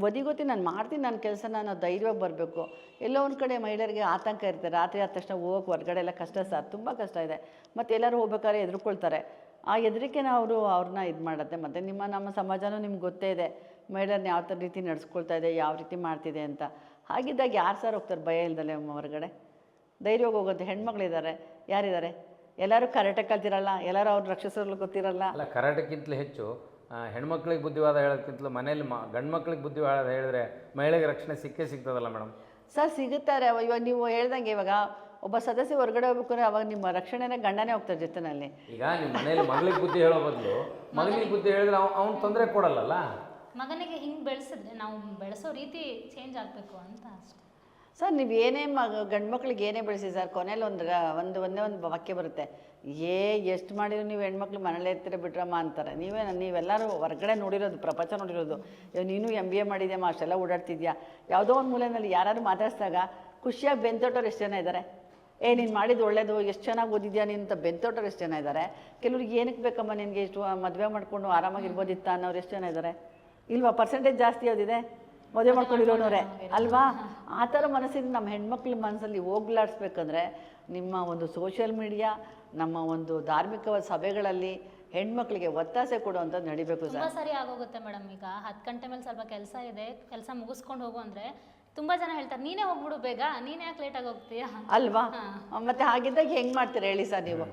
ಬದಿಗೊತ್ತಿ ನಾನು ಮಾಡ್ತೀನಿ ನನ್ನ ಕೆಲಸನ ನಾವು ಧೈರ್ಯವಾಗಿ ಬರಬೇಕು. ಎಲ್ಲೋ ಒಂದು ಕಡೆ ಮಹಿಳೆಯರಿಗೆ ಆತಂಕ ಇರ್ತಾರೆ, ರಾತ್ರಿ ಆದ ತಕ್ಷಣ ಹೋಗೋಕೆ ಹೊರಗಡೆ ಎಲ್ಲ ಕಷ್ಟ ಸರ್, ತುಂಬ ಕಷ್ಟ ಇದೆ. ಮತ್ತು ಎಲ್ಲರೂ ಹೋಗ್ಬೇಕಾದ್ರೆ ಹೆದರ್ಕೊಳ್ತಾರೆ. ಆ ಹೆದರಿಕೆನ ಅವ್ರನ್ನ ಇದು ಮಾಡುತ್ತೆ. ಮತ್ತು ನಮ್ಮ ಸಮಾಜನೂ ನಿಮ್ಗೆ ಗೊತ್ತೇ ಇದೆ, ಮಹಿಳೆಯರನ್ನ ಯಾವ ಥರ ರೀತಿ ನಡೆಸ್ಕೊಳ್ತಾ ಇದೆ, ಯಾವ ರೀತಿ ಮಾಡ್ತಿದೆ ಅಂತ. ಹಾಗಿದ್ದಾಗ ಯಾರು ಸರ್ ಹೋಗ್ತಾರೆ ಭಯ ಇಲ್ದಲೆ ಹೊರಗಡೆ? ಧೈರ್ಯವಾಗಿ ಹೋಗುತ್ತೆ. ಹೆಣ್ಮಕ್ಳಿದ್ದಾರೆ, ಯಾರಿದ್ದಾರೆ? ಎಲ್ಲರೂ ಕರಾಟೆ ಕಲ್ತಿರಲ್ಲ, ಎಲ್ಲರೂ ಅವ್ರು ರಕ್ಷಿಸಲು ಗೊತ್ತಿರಲ್ಲ. ಅಲ್ಲ, ಕರಾಟೆಗಿಂತಲೂ ಹೆಚ್ಚು ಹೆಣ್ಮಕ್ಳಿಗೆ ಬುದ್ಧಿವಾದ ಹೇಳೋಕ್ಕಿಂತಲೂ ಮನೇಲಿ ಗಂಡು ಮಕ್ಳಿಗೆ ಬುದ್ಧಿವಾದ ಹೇಳಿದ್ರೆ ಮಹಿಳೆಗೆ ರಕ್ಷಣೆ ಸಿಗ್ತದಲ್ಲ ಮೇಡಮ್? ಸರ್ ಸಿಗುತ್ತಾರೆ. ಇವಾಗ ನೀವು ಹೇಳ್ದಂಗೆ, ಇವಾಗ ಒಬ್ಬ ಸದಸ್ಯ ಹೊರಗಡೆ ಹೋಗ್ಬೇಕಾದ್ರೆ ಅವಾಗ ನಿಮ್ಮ ರಕ್ಷಣೆನೇ ಗಂಡನೇ ಹೋಗ್ತಾರೆ ಜೊತೆನಲ್ಲಿ. ಈಗ ನಿಮ್ಮ ಮನೇಲಿ ಮಗಳಿಗೆ ಬುದ್ಧಿ ಹೇಳೋ ಬದಲು ಮಗನಿಗೆ ಬುದ್ಧಿ ಹೇಳಿದ್ರೆ ಅವ್ನು ತೊಂದರೆ ಕೊಡಲ್ಲಲ್ಲ. ಮಗನಿಗೆ ಹಿಂಗೆ ಬೆಳೆಸಿದ್ರೆ ನಾವು ಬೆಳೆಸೋ ರೀತಿ ಚೇಂಜ್ ಆಗಬೇಕು ಅಂತ ಅಷ್ಟೇ ಸರ್. ನೀವು ಏನೇ ಗಂಡು ಮಕ್ಳಿಗೆ ಏನೇ ಬೆಳೆಸಿ ಸರ್, ಕೊನೆಯಲ್ಲಿ ಒಂದೇ ಒಂದು ವಾಕ್ಯ ಬರುತ್ತೆ, ಎಷ್ಟು ಮಾಡಿದ್ರು ನೀವು ಹೆಣ್ಮಕ್ಳು ಮನೇಲೇ ಇರ್ತೀರ ಬಿಟ್ರಮ್ಮ ಅಂತಾರೆ. ನೀವೆಲ್ಲರೂ ಹೊರಗಡೆ ನೋಡಿರೋದು, ಪ್ರಪಂಚ ನೋಡಿರೋದು. ನೀನು MBA ಮಾಡಿದ್ಯಮ್ಮ, ಅಷ್ಟೆಲ್ಲ ಓಡಾಡ್ತಿದ್ಯಾ, ಯಾವುದೋ ಒಂದು ಮೂಲೆಯಲ್ಲಿ ಯಾರು ಮಾತಾಡಿಸಿದಾಗ ಖುಷಿಯಾಗಿ ಬೆಂತೋಟೋರು ಎಷ್ಟು ಜನ ಇದ್ದಾರೆ? ನೀನು ಮಾಡಿದ್ದು ಒಳ್ಳೇದು, ಎಷ್ಟು ಚೆನ್ನಾಗಿ ಓದಿದ್ಯಾ ನೀನು ಅಂತ ಬೆಂತೋಟೋರು ಎಷ್ಟು ಜನ ಇದ್ದಾರೆ? ಕೆಲವ್ರಿಗೆ ಏನಕ್ಕೆ ಬೇಕಮ್ಮ ನಿನಗೆ ಇಷ್ಟು ಮದುವೆ ಮಾಡಿಕೊಂಡು ಆರಾಮಾಗಿರ್ಬೋದಿತ್ತ ಅನ್ನೋರು ಎಷ್ಟು ಜನ ಇದ್ದಾರೆ? ಇಲ್ವಾ? ಪರ್ಸೆಂಟೇಜ್ ಜಾಸ್ತಿ ಓದಿದೆ, ಮದುವೆ ಮಾಡ್ಕೊಂಡಿರೋನವ್ರೆ ಅಲ್ವಾ? ಆ ಥರ ಮನಸ್ಸಿಂದ ನಮ್ಮ ಹೆಣ್ಮಕ್ಳ ಮನಸ್ಸಲ್ಲಿ ಹೋಗ್ಲಾಡಿಸ್ಬೇಕಂದ್ರೆ ನಿಮ್ಮ ಒಂದು ಸೋಷಿಯಲ್ ಮೀಡಿಯಾ, ನಮ್ಮ ಒಂದು ಧಾರ್ಮಿಕ ಸಭೆಗಳಲ್ಲಿ ಹೆಣ್ಮಕ್ಳಿಗೆ ಒತ್ತಾಸೆ ಕೊಡುವಂಥದ್ದು ನಡಿಬೇಕು ಸರ್. ತುಂಬ ಸರಿ ಆಗೋಗುತ್ತೆ ಮೇಡಮ್. ಈಗ 10 ಗಂಟೆ ಮೇಲೆ ಸ್ವಲ್ಪ ಕೆಲಸ ಇದೆ, ಕೆಲಸ ಮುಗಿಸ್ಕೊಂಡು ಹೋಗು ಅಂದರೆ ತುಂಬ ಜನ ಹೇಳ್ತಾರೆ, ನೀನೇ ಹೋಗ್ಬಿಡು ಬೇಗ, ನೀನೇ ಯಾಕೆ ಲೇಟಾಗಿ ಹೋಗ್ತೀಯಾ ಅಲ್ವಾ? ಮತ್ತು ಹಾಗಿದ್ದಾಗ ಹೆಂಗೆ ಮಾಡ್ತೀರಾ ಹೇಳಿ ಸರ್ ನೀವು?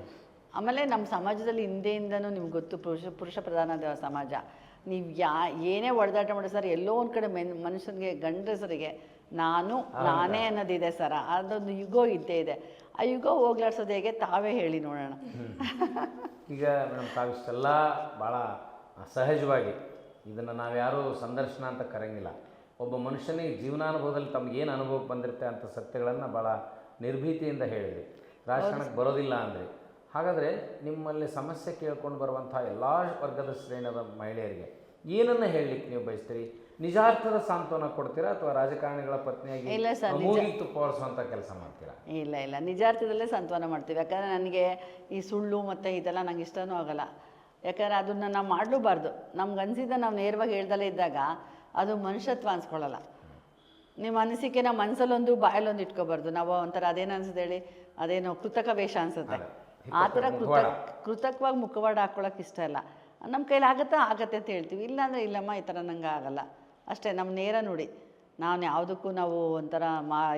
ಆಮೇಲೆ ನಮ್ಮ ಸಮಾಜದಲ್ಲಿ ಹಿಂದೆಯಿಂದನೂ ನಿಮ್ಗೆ ಗೊತ್ತು, ಪುರುಷ ಪ್ರಧಾನದ ಸಮಾಜ. ನೀವು ಏನೇ ಒಡೆದಾಟ ಮಾಡಿ ಸರ್, ಎಲ್ಲೋ ಒಂದು ಕಡೆ ಮನುಷ್ಯನಿಗೆ ಗಂಡಸರಿಗೆ ನಾನೇ ಅನ್ನೋದಿದೆ ಸರ್, ಅದೊಂದು ಯುಗೋ ಇದ್ದೇ ಇದೆ. ಆ ಯುಗ ಹೋಗ್ಲಾಡ್ಸೋದು ಹೇಗೆ ತಾವೇ ಹೇಳಿ ನೋಡೋಣ. ಈಗ ಮೇಡಮ್, ತಾವಿಷ್ಟೆಲ್ಲ ಭಾಳ ಸಹಜವಾಗಿ ಇದನ್ನು ನಾವ್ಯಾರೂ ಸಂದರ್ಶನ ಅಂತ ಕರೆಯಂಗಿಲ್ಲ. ಒಬ್ಬ ಮನುಷ್ಯನಿಗೆ ಜೀವನಾನುಭವದಲ್ಲಿ ತಮಗೇನು ಅನುಭವಕ್ಕೆ ಬಂದಿರುತ್ತೆ ಅಂತ ಸತ್ಯಗಳನ್ನು ಭಾಳ ನಿರ್ಭೀತಿಯಿಂದ ಹೇಳಿದ್ರಿ. ರಾಜಕಾರಣಕ್ಕೆ ಬರೋದಿಲ್ಲ ಅಂದರೆ ಹಾಗಾದರೆ ನಿಮ್ಮಲ್ಲಿ ಸಮಸ್ಯೆ ಕೇಳ್ಕೊಂಡು ಬರುವಂಥ ಎಲ್ಲ ವರ್ಗದ ಶ್ರೇಣಿಯ ಮಹಿಳೆಯರಿಗೆ ಏನನ್ನು ಹೇಳಲಿಕ್ಕೆ ನೀವು ಬಯಸ್ತೀರಿ? ನಿಜಾರ್ಥದ ಸಾಂತ್ವನ ಕೊಡ್ತೀರಾ ಅಥವಾ ರಾಜಕಾರಣಿಗಳ ಪತ್ನಿಯಾಗಿ ಮೂಗಿಗೆ ತುಪ್ಪ ಹೊರಿಸುವಂಥ ಕೆಲಸ ಮಾಡ್ತೀರಾ? ಇಲ್ಲ, ನಿಜಾರ್ಥದಲ್ಲೇ ಸಾಂತ್ವನ ಮಾಡ್ತೀವಿ. ಯಾಕಂದರೆ ನನಗೆ ಈ ಸುಳ್ಳು ಮತ್ತು ಇದೆಲ್ಲ ನಂಗೆ ಇಷ್ಟನೂ ಆಗಲ್ಲ. ಯಾಕಂದರೆ ಅದನ್ನು ನಾವು ಮಾಡಲೂಬಾರ್ದು. ನಮ್ಗೆ ಅನಿಸಿದ ನಾವು ನೇರವಾಗಿ ಹೇಳ್ದಲೇ ಇದ್ದಾಗ ಅದು ಮನುಷ್ಯತ್ವ ಅನ್ಸ್ಕೊಳ್ಳಲ್ಲ. ನಿಮ್ಮ ಅನಿಸಿಕೆ ನಾವು ಮನಸ್ಸಲ್ಲೊಂದು ಬಾಯಲ್ಲೊಂದು ಇಟ್ಕೋಬಾರ್ದು. ನಾವು ಒಂಥರ ಅದೇನು ಅನ್ಸುತ್ತೆ ಹೇಳಿ, ಅದೇನೋ ಕೃತಕ ವೇಷ ಅನಿಸುತ್ತೆ. ಆ ಥರ ಕೃತಕವಾಗಿ ಮುಖವಾಡ ಹಾಕ್ಕೊಳಕ್ಕೆ ಇಷ್ಟ ಇಲ್ಲ. ನಮ್ಮ ಕೈಲಿ ಆಗತ್ತೆ ಅಂತ ಹೇಳ್ತೀವಿ. ಇಲ್ಲಾಂದರೆ ಇಲ್ಲಮ್ಮ, ಈ ಥರ ನಂಗೆ ಆಗಲ್ಲ ಅಷ್ಟೇ. ನಮ್ಮ ನೇರ ನೋಡಿ, ನಾವು ಯಾವುದಕ್ಕೂ ನಾವು ಒಂಥರ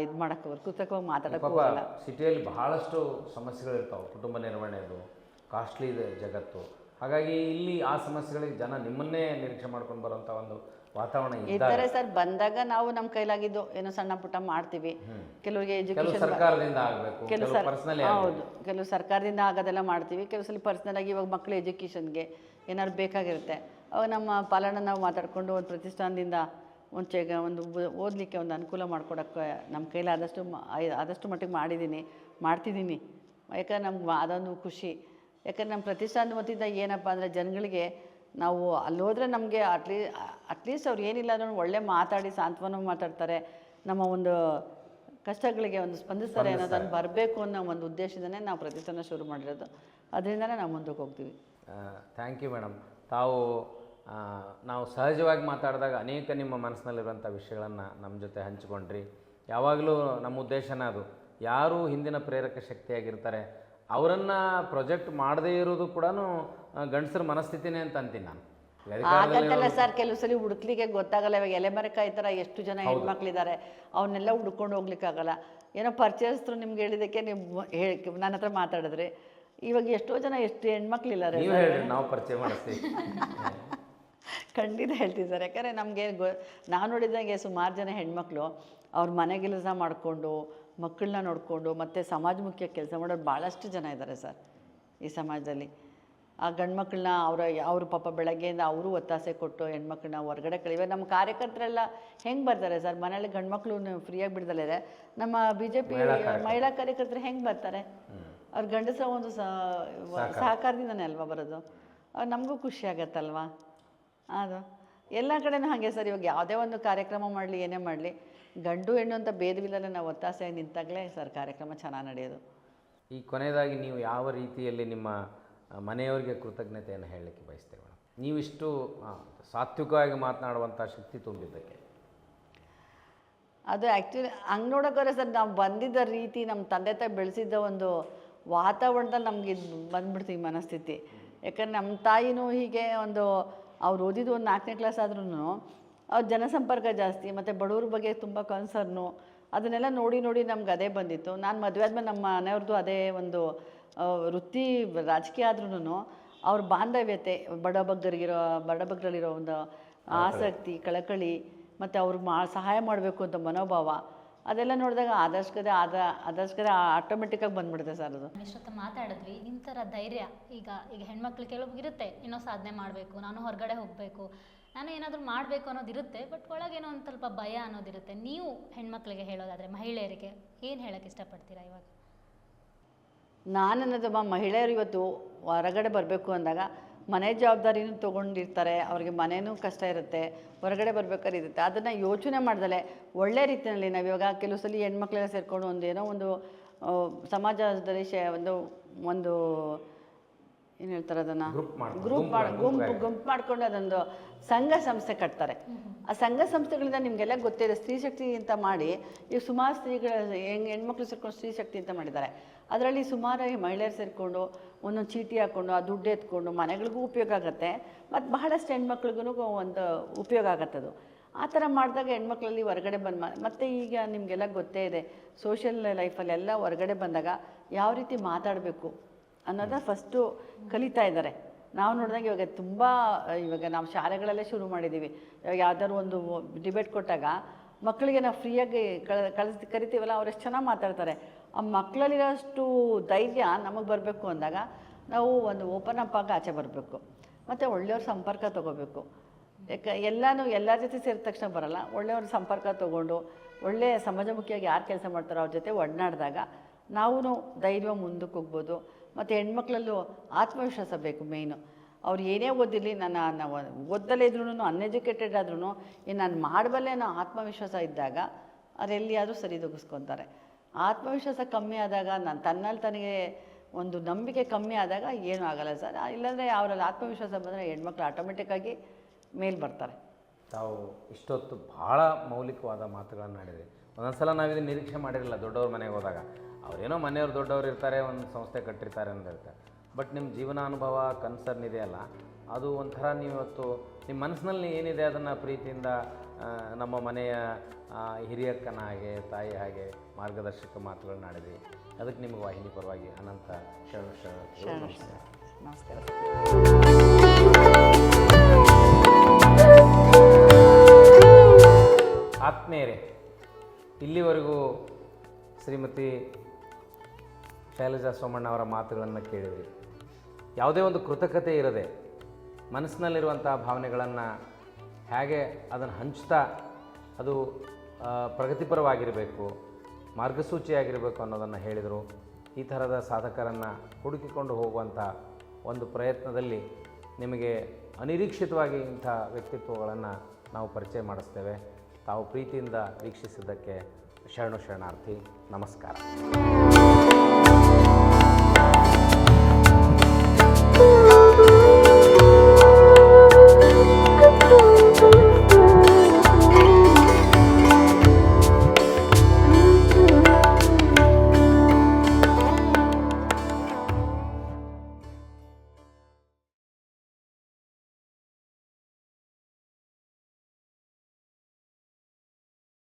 ಇದು ಮಾಡೋಕ್ಕೆ ಕೃತಕವಾಗಿ ಮಾತಾಡೋಕ್ಕೂ ಹೋಗಲ್ಲ. ಸಿಟಿಯಲ್ಲಿ ಬಹಳಷ್ಟು ಸಮಸ್ಯೆಗಳಿರ್ತಾವೆ. ಕುಟುಂಬ ನಿರ್ವಹಣೆದು ಕಾಸ್ಟ್ಲಿ ಇದೆ ಜಗತ್ತು. ಹಾಗಾಗಿ ಇಲ್ಲಿ ಆ ಸಮಸ್ಯೆಗಳಿಗೆ ಜನ ನಿಮ್ಮನ್ನೇ ನಿರೀಕ್ಷೆ ಮಾಡ್ಕೊಂಡು ಬರುವಂಥ ಒಂದು ವಾತಾವರಣ ಇದ್ದಾರೆ ಸರ್. ಬಂದಾಗ ನಾವು ನಮ್ಮ ಕೈಲಾಗಿದ್ದು ಏನೋ ಸಣ್ಣ ಪುಟ್ಟ ಮಾಡ್ತೀವಿ. ಕೆಲವರಿಗೆ ಕೆಲವು ಎಜುಕೇಷನ್ ಸರ್ಕಾರದಿಂದ ಆಗಬೇಕು, ಕೆಲವು ಪರ್ಸನಲಿ ಹೌದು, ಕೆಲವು ಸರ್ಕಾರದಿಂದ ಆಗೋದೆಲ್ಲ ಮಾಡ್ತೀವಿ. ಕೆಲವು ಸಲ ಪರ್ಸ್ನಲ್ ಆಗಿ ಇವಾಗ ಮಕ್ಕಳು ಎಜುಕೇಷನ್ಗೆ ಏನಾದ್ರು ಬೇಕಾಗಿರುತ್ತೆ, ಅವಾಗ ನಮ್ಮ ಪಾಲನ ನಾವು ಮಾತಾಡಿಕೊಂಡು ಒಂದು ಪ್ರತಿಷ್ಠಾನದಿಂದ ಒಂದು ಓದಲಿಕ್ಕೆ ಒಂದು ಅನುಕೂಲ ಮಾಡಿಕೊಡೋಕ್ಕೆ ನಮ್ಮ ಕೈಲಿ ಆದಷ್ಟು ಮಟ್ಟಿಗೆ ಮಾಡ್ತಿದ್ದೀನಿ. ಯಾಕಂದ್ರೆ ನಮ್ಗೆ ಅದೊಂದು ಖುಷಿ. ಯಾಕಂದ್ರೆ ನಮ್ಮ ಪ್ರತಿಷ್ಠಾನದ ವತಿಯಿಂದ ಏನಪ್ಪ ಅಂದರೆ ಜನಗಳಿಗೆ ನಾವು ಅಲ್ಲಿ ಹೋದರೆ ನಮಗೆ ಅಟ್ಲೀಸ್ಟ್ ಅವ್ರು ಏನಿಲ್ಲ ಅದನ್ನು ಒಳ್ಳೆ ಮಾತಾಡಿ ಸಾಂತ್ವನ ಮಾತಾಡ್ತಾರೆ, ನಮ್ಮ ಒಂದು ಕಷ್ಟಗಳಿಗೆ ಒಂದು ಸ್ಪಂದಿಸ್ತಾರೆ ಅನ್ನೋದನ್ನು ಬರಬೇಕು ಅನ್ನೋ ಒಂದು ಉದ್ದೇಶದಿಂದನೇ ನಾವು ಪ್ರತಿಷ್ಠಾನ ಶುರು ಮಾಡಿರೋದು. ಅದರಿಂದನೇ ನಾವು ಮುಂದಕ್ಕೆ ಹೋಗ್ತೀವಿ. Thank you madam. ತಾವು ನಾವು ಸಹಜವಾಗಿ ಮಾತಾಡಿದಾಗ ಅನೇಕ ನಿಮ್ಮ ಮನಸ್ಸಿನಲ್ಲಿರುವಂಥ ವಿಷಯಗಳನ್ನು ನಮ್ಮ ಜೊತೆ ಹಂಚಿಕೊಂಡ್ರಿ. ಯಾವಾಗಲೂ ನಮ್ಮ ಉದ್ದೇಶನ ಅದು, ಯಾರು ಹಿಂದಿನ ಪ್ರೇರಕ ಶಕ್ತಿಯಾಗಿರ್ತಾರೆ ಅವರನ್ನು ಪ್ರೊಜೆಕ್ಟ್ ಮಾಡದೇ ಇರೋದು ಕೂಡ ಗಂಡಸರ ಮನಸ್ಥಿತಿನೇ ಅಂತ ಅಂತೀನಿ ನಾನು. ಆಗತ್ತಲ್ಲ ಸರ್, ಕೆಲವು ಸಲ ಹುಡುಕ್ಲಿಕ್ಕೆ ಗೊತ್ತಾಗಲ್ಲ. ಇವಾಗ ಎಲೆಮರಕಾಯಿ ಥರ ಎಷ್ಟು ಜನ ಹೆಣ್ಮಕ್ಳಿದ್ದಾರೆ, ಅವನ್ನೆಲ್ಲ ಹುಡ್ಕೊಂಡು ಹೋಗ್ಲಿಕ್ಕಾಗಲ್ಲ. ಏನೋ ಪರಿಚಯಸ್ಥರು ನಿಮ್ಗೆ ಹೇಳಿದ್ದಕ್ಕೆ ನೀವು ನನ್ನ ಹತ್ರ ಮಾತಾಡಿದ್ರಿ. ಇವಾಗ ಎಷ್ಟು ಹೆಣ್ಮಕ್ಳಿದ್ದಾರೆ, ನಾವು ಪರಿಚಯ ಮಾಡಿಸ್ತೀವಿ. ಖಂಡಿತ ಹೇಳ್ತೀವಿ ಸರ್. ಯಾಕಂದರೆ ನಮಗೆ ನಾವು ನೋಡಿದಂಗೆ ಸುಮಾರು ಜನ ಹೆಣ್ಮಕ್ಳು ಅವ್ರ ಮನೆ ಕೆಲಸ ಮಾಡಿಕೊಂಡು ಮಕ್ಕಳನ್ನ ನೋಡಿಕೊಂಡು ಮತ್ತು ಸಮಾಜಮುಖಿ ಕೆಲಸ ಮಾಡೋರು ಭಾಳಷ್ಟು ಜನ ಇದ್ದಾರೆ ಸರ್ ಈ ಸಮಾಜದಲ್ಲಿ. ಆ ಗಂಡು ಮಕ್ಕಳನ್ನ ಅವರು ಪಾಪ ಬೆಳಗ್ಗೆಯಿಂದ ಅವರು ಒತ್ತಾಸೆ ಕೊಟ್ಟು ಹೆಣ್ಮಕ್ಳನ್ನ ಹೊರಗಡೆ ಕಳಿವೆ. ನಮ್ಮ ಕಾರ್ಯಕರ್ತರೆಲ್ಲ ಹೆಂಗೆ ಬರ್ತಾರೆ ಸರ್, ಮನೇಲಿ ಗಂಡು ಮಕ್ಕಳು ಫ್ರೀಯಾಗಿ ಬಿಡ್ದಲ್ಲೇ ನಮ್ಮ BJP ಮಹಿಳಾ ಕಾರ್ಯಕರ್ತರು ಹೆಂಗೆ ಬರ್ತಾರೆ? ಅವ್ರ ಗಂಡಸರ ಒಂದು ಸಹಕಾರದಿಂದನೇ ಅಲ್ವಾ ಬರೋದು. ನಮಗೂ ಖುಷಿ ಆಗತ್ತಲ್ವಾ ಅದು. ಎಲ್ಲ ಕಡೆನೂ ಹಾಗೆ ಸರ್. ಇವಾಗ ಯಾವುದೇ ಒಂದು ಕಾರ್ಯಕ್ರಮ ಮಾಡಲಿ ಏನೇ ಮಾಡಲಿ ಗಂಡು ಹೆಣ್ಣು ಅಂತ ಭೇದವಿಲ್ಲದೆ ನಾವು ಒತ್ತಾಸೆಯಾಗಿ ನಿಂತಾಗಲೇ ಸರ್ ಕಾರ್ಯಕ್ರಮ ಚೆನ್ನಾಗಿ ನಡೆಯೋದು. ಈ ಕೊನೆಯದಾಗಿ ನೀವು ಯಾವ ರೀತಿಯಲ್ಲಿ ನಿಮ್ಮ ಮನೆಯವರಿಗೆ ಕೃತಜ್ಞತೆಯನ್ನು ಹೇಳಲಿಕ್ಕೆ ಬಯಸ್ತೇವೆ ಮೇಡಮ್, ನೀವಿಷ್ಟು ಸಾತ್ವಿಕವಾಗಿ ಮಾತನಾಡುವಂಥ ಶಕ್ತಿ ತುಂಬಿದ್ದಕ್ಕೆ? ಅದು ಆ್ಯಕ್ಚುಲಿ ಹಂಗೆ ನೋಡೋಕ್ಕೋರೆ ಸರ್, ನಾವು ಬಂದಿದ್ದ ರೀತಿ ನಮ್ಮ ತಂದೆ ತಾಯಿ ಬೆಳೆಸಿದ್ದ ಒಂದು ವಾತಾವರಣದಲ್ಲಿ ನಮಗೆ ಬಂದ್ಬಿಡ್ತೀವಿ ಮನಸ್ಥಿತಿ. ಯಾಕಂದ್ರೆ ನಮ್ಮ ತಾಯಿನೂ ಹೀಗೆ ಅವ್ರು ಓದಿದ್ದು ಒಂದು 4ನೇ ಕ್ಲಾಸ್ ಆದ್ರೂ ಅವ್ರ ಜನಸಂಪರ್ಕ ಜಾಸ್ತಿ ಮತ್ತು ಬಡವ್ರ ಬಗ್ಗೆ ತುಂಬ ಕನ್ಸರ್ನು, ಅದನ್ನೆಲ್ಲ ನೋಡಿ ನಮ್ಗೆ ಅದೇ ಬಂದಿತ್ತು. ನಾನು ಮದುವೆ ಆದಮೇಲೆ ನಮ್ಮ ಮನೆಯವ್ರದ್ದು ಅದೇ ಒಂದು ವೃತ್ತಿ ರಾಜಕೀಯ ಆದ್ರೂ ಅವ್ರ ಬಾಂಧವ್ಯತೆ ಬಡಬಗ್ರಲ್ಲಿರೋ ಒಂದು ಆಸಕ್ತಿ, ಕಳಕಳಿ ಮತ್ತು ಅವ್ರಿಗೆ ಸಹಾಯ ಮಾಡಬೇಕು ಅಂತ ಮನೋಭಾವ, ಅದೆಲ್ಲ ನೋಡಿದಾಗ ಆದಷ್ಟು ಆಟೋಮೆಟಿಕ್ಕಾಗಿ ಬಂದ್ಬಿಡುತ್ತೆ ಸರ್ ಅದು. ಇಷ್ಟೊತ್ತು ಮಾತಾಡಿದ್ವಿ, ನಿಮ್ಮ ಥರ ಧೈರ್ಯ ಈಗ ಹೆಣ್ಮಕ್ಳು ಕೆಲವೊಬ್ಬರಿರುತ್ತೆ, ಏನೋ ಸಾಧನೆ ಮಾಡಬೇಕು, ನಾನು ಹೊರಗಡೆ ಹೋಗಬೇಕು, ನಾನು ಏನಾದರೂ ಮಾಡಬೇಕು ಅನ್ನೋದಿರುತ್ತೆ, ಬಟ್ ಒಳಗೇನೋ ಒಂದು ಸ್ವಲ್ಪ ಭಯ ಅನ್ನೋದಿರುತ್ತೆ. ನೀವು ಹೆಣ್ಮಕ್ಳಿಗೆ ಹೇಳೋದಾದರೆ, ಮಹಿಳೆಯರಿಗೆ ಏನು ಹೇಳೋಕ್ಕೆ ಇಷ್ಟಪಡ್ತೀರಾ ಇವಾಗ? ನಾನನ್ನೋದು ಮಹಿಳೆಯರು ಇವತ್ತು ಹೊರಗಡೆ ಬರಬೇಕು ಅಂದಾಗ ಮನೆ ಜವಾಬ್ದಾರಿನೂ ತೊಗೊಂಡಿರ್ತಾರೆ, ಅವ್ರಿಗೆ ಮನೆಯೂ ಕಷ್ಟ ಇರುತ್ತೆ, ಹೊರಗಡೆ ಬರ್ಬೇಕಾದ್ರೆ ಇರುತ್ತೆ. ಅದನ್ನು ಯೋಚನೆ ಮಾಡ್ದಲೆ ಒಳ್ಳೆ ರೀತಿಯಲ್ಲಿ ನಾವು ಇವಾಗ ಕೆಲವು ಸಲ ಹೆಣ್ಮಕ್ಳೆಲ್ಲ ಸೇರಿಕೊಂಡು ಏನೋ ಒಂದು ಸಮಾಜದಲ್ಲಿ ಒಂದು ಏನು ಹೇಳ್ತಾರೆ ಅದನ್ನು ಗುಂಪು ಮಾಡ್ಕೊಂಡು ಅದೊಂದು ಸಂಘ ಸಂಸ್ಥೆ ಕಟ್ತಾರೆ. ಆ ಸಂಘ ಸಂಸ್ಥೆಗಳಿಂದ ನಿಮಗೆಲ್ಲ ಗೊತ್ತಿದೆ, ಸ್ತ್ರೀ ಶಕ್ತಿ ಅಂತ ಮಾಡಿ ಈಗ ಸುಮಾರು ಹೆಣ್ಮಕ್ಳು ಸೇರ್ಕೊಂಡು ಸ್ತ್ರೀ ಶಕ್ತಿ ಅಂತ ಮಾಡಿದ್ದಾರೆ. ಅದರಲ್ಲಿ ಸುಮಾರು ಮಹಿಳೆಯರು ಸೇರಿಕೊಂಡು ಒಂದೊಂದು ಚೀಟಿ ಹಾಕ್ಕೊಂಡು ಆ ದುಡ್ಡು ಎತ್ಕೊಂಡು ಮನೆಗಳಿಗೂ ಉಪಯೋಗ ಆಗುತ್ತೆ, ಮತ್ತು ಬಹಳಷ್ಟು ಹೆಣ್ಮಕ್ಳಿಗೂ ಒಂದು ಉಪಯೋಗ ಆಗತ್ತದು. ಆ ಥರ ಮಾಡಿದಾಗ ಹೆಣ್ಮಕ್ಳಲ್ಲಿ ಹೊರಗಡೆ ಮತ್ತು ಈಗ ನಿಮಗೆಲ್ಲ ಗೊತ್ತೇ ಇದೆ, ಸೋಷಿಯಲ್ ಲೈಫಲ್ಲೆಲ್ಲ ಹೊರಗಡೆ ಬಂದಾಗ ಯಾವ ರೀತಿ ಮಾತಾಡಬೇಕು ಅನ್ನೋದನ್ನ ಫಸ್ಟು ಕಲಿತಾ ಇದ್ದಾರೆ. ನಾವು ನೋಡಿದಾಗ ಇವಾಗ ನಾವು ಶಾಲೆಗಳಲ್ಲೇ ಶುರು ಮಾಡಿದ್ದೀವಿ. ಇವಾಗ ಯಾವ್ದಾದ್ರು ಒಂದು ಡಿಬೇಟ್ ಕೊಟ್ಟಾಗ ಮಕ್ಕಳಿಗೆ ನಾವು ಫ್ರೀಯಾಗಿ ಕರಿತೀವಲ್ಲ, ಅವ್ರು ಎಷ್ಟು ಚೆನ್ನಾಗಿ ಮಾತಾಡ್ತಾರೆ. ಆ ಮಕ್ಕಳಲ್ಲಿರೋಷ್ಟು ಧೈರ್ಯ ನಮಗೆ ಬರಬೇಕು ಅಂದಾಗ ನಾವು ಒಂದು ಓಪನ್ ಅಪ್ ಆಗಿ ಆಚೆ ಬರಬೇಕು, ಮತ್ತು ಒಳ್ಳೆಯವ್ರ ಸಂಪರ್ಕ ತೊಗೋಬೇಕು. ಎಲ್ಲರ ಜೊತೆ ಸೇರಿದ ತಕ್ಷಣ ಬರೋಲ್ಲ. ಒಳ್ಳೆಯವ್ರ ಸಂಪರ್ಕ ತೊಗೊಂಡು ಒಳ್ಳೆಯ ಸಮಾಜಮುಖಿಯಾಗಿ ಯಾರು ಕೆಲಸ ಮಾಡ್ತಾರೋ ಅವ್ರ ಜೊತೆ ಒಡನಾಡಿದಾಗ ನಾವು ಧೈರ್ಯ ಮುಂದಕ್ಕೆ ಹೋಗ್ಬೋದು. ಮತ್ತು ಹೆಣ್ಮಕ್ಳಲ್ಲೂ ಆತ್ಮವಿಶ್ವಾಸ ಬೇಕು ಮೇಯ್ನು. ಅವ್ರು ಏನೇ ಓದಿರಲಿ, ನಾನು ಓದಲ್ಲೇ ಇದ್ರೂ ಅನ್ಎಜುಕೇಟೆಡ್ ಆದ್ರೂ ನಾನು ಮಾಡಬಲ್ಲೆ ಅನ್ನೋ ಆತ್ಮವಿಶ್ವಾಸ ಇದ್ದಾಗ ಅವರೆಲ್ಲಿಯಾದರೂ ಸರಿದೂಗಿಸ್ಕೊತಾರೆ. ಆತ್ಮವಿಶ್ವಾಸ ಕಮ್ಮಿ ಆದಾಗ ತನ್ನಲ್ಲಿ ಒಂದು ನಂಬಿಕೆ ಕಮ್ಮಿ ಆದಾಗ ಏನೂ ಆಗಲ್ಲ ಸರ್. ಇಲ್ಲಾಂದರೆ ಅವರಲ್ಲಿ ಆತ್ಮವಿಶ್ವಾಸ ಬಂದರೆ ಹೆಣ್ಮಕ್ಳು ಆಟೋಮೆಟಿಕ್ಕಾಗಿ ಮೇಲೆ ಬರ್ತಾರೆ. ತಾವು ಇಷ್ಟೊತ್ತು ಭಾಳ ಮೌಲಿಕವಾದ ಮಾತುಗಳನ್ನು ಆಡಿದ್ರಿ. ಒಂದೊಂದು ಸಲ ನಾವಿದು ನಿರೀಕ್ಷೆ ಮಾಡಿರಲಿಲ್ಲ. ದೊಡ್ಡವ್ರ ಮನೆಗೆ ಹೋದಾಗ ಅವರೇನೋ ಮನೆಯವ್ರು ದೊಡ್ಡವ್ರು ಇರ್ತಾರೆ, ಒಂದು ಸಂಸ್ಥೆ ಕಟ್ಟಿರ್ತಾರೆ ಅಂತ ಹೇಳ್ತಾರೆ. ಬಟ್ ನಿಮ್ಮ ಜೀವನಾನುಭವ ಕನ್ಸರ್ನ್ ಇದೆಯಲ್ಲ, ಅದು ಒಂಥರ ನೀವತ್ತು ನಿಮ್ಮ ಮನಸ್ಸಿನಲ್ಲಿ ಏನಿದೆ ಅದನ್ನು ಪ್ರೀತಿಯಿಂದ ನಮ್ಮ ಮನೆಯ ಹಿರಿಯಕ್ಕನ ಹಾಗೆ, ತಾಯಿ ಹಾಗೆ ಮಾರ್ಗದರ್ಶಕ ಮಾತುಗಳನ್ನ ಆಡಿದ್ವಿ. ಅದಕ್ಕೆ ನಿಮಗೆ ವಾಹಿನಿ ಪರವಾಗಿ ಅನಂತ ಶರಣ ನಮಸ್ಕಾರ. ಆತ್ಮೀಯರೇ, ಇಲ್ಲಿವರೆಗೂ ಶ್ರೀಮತಿ ಶೈಲಜಾ ಸೋಮಣ್ಣ ಅವರ ಮಾತುಗಳನ್ನು ಕೇಳಿದ್ರಿ. ಯಾವುದೇ ಒಂದು ಕೃತಕತೆ ಇರದೆ ಮನಸ್ಸಿನಲ್ಲಿರುವಂಥ ಭಾವನೆಗಳನ್ನು ಹೇಗೆ ಅದನ್ನು ಹಂಚ್ತಾ ಅದು ಪ್ರಗತಿಪರವಾಗಿರಬೇಕು, ಮಾರ್ಗಸೂಚಿಯಾಗಿರಬೇಕು ಅನ್ನೋದನ್ನು ಹೇಳಿದರು. ಈ ಥರದ ಸಾಧಕರನ್ನು ಹುಡುಕಿಕೊಂಡು ಹೋಗುವಂಥ ಒಂದು ಪ್ರಯತ್ನದಲ್ಲಿ ನಿಮಗೆ ಅನಿರೀಕ್ಷಿತವಾಗಿ ಇಂಥ ವ್ಯಕ್ತಿತ್ವಗಳನ್ನು ನಾವು ಪರಿಚಯ ಮಾಡಿಸ್ತೇವೆ. ತಾವು ಪ್ರೀತಿಯಿಂದ ವೀಕ್ಷಿಸಿದ್ದಕ್ಕೆ ಶರಣಾರ್ಥಿ. ನಮಸ್ಕಾರ.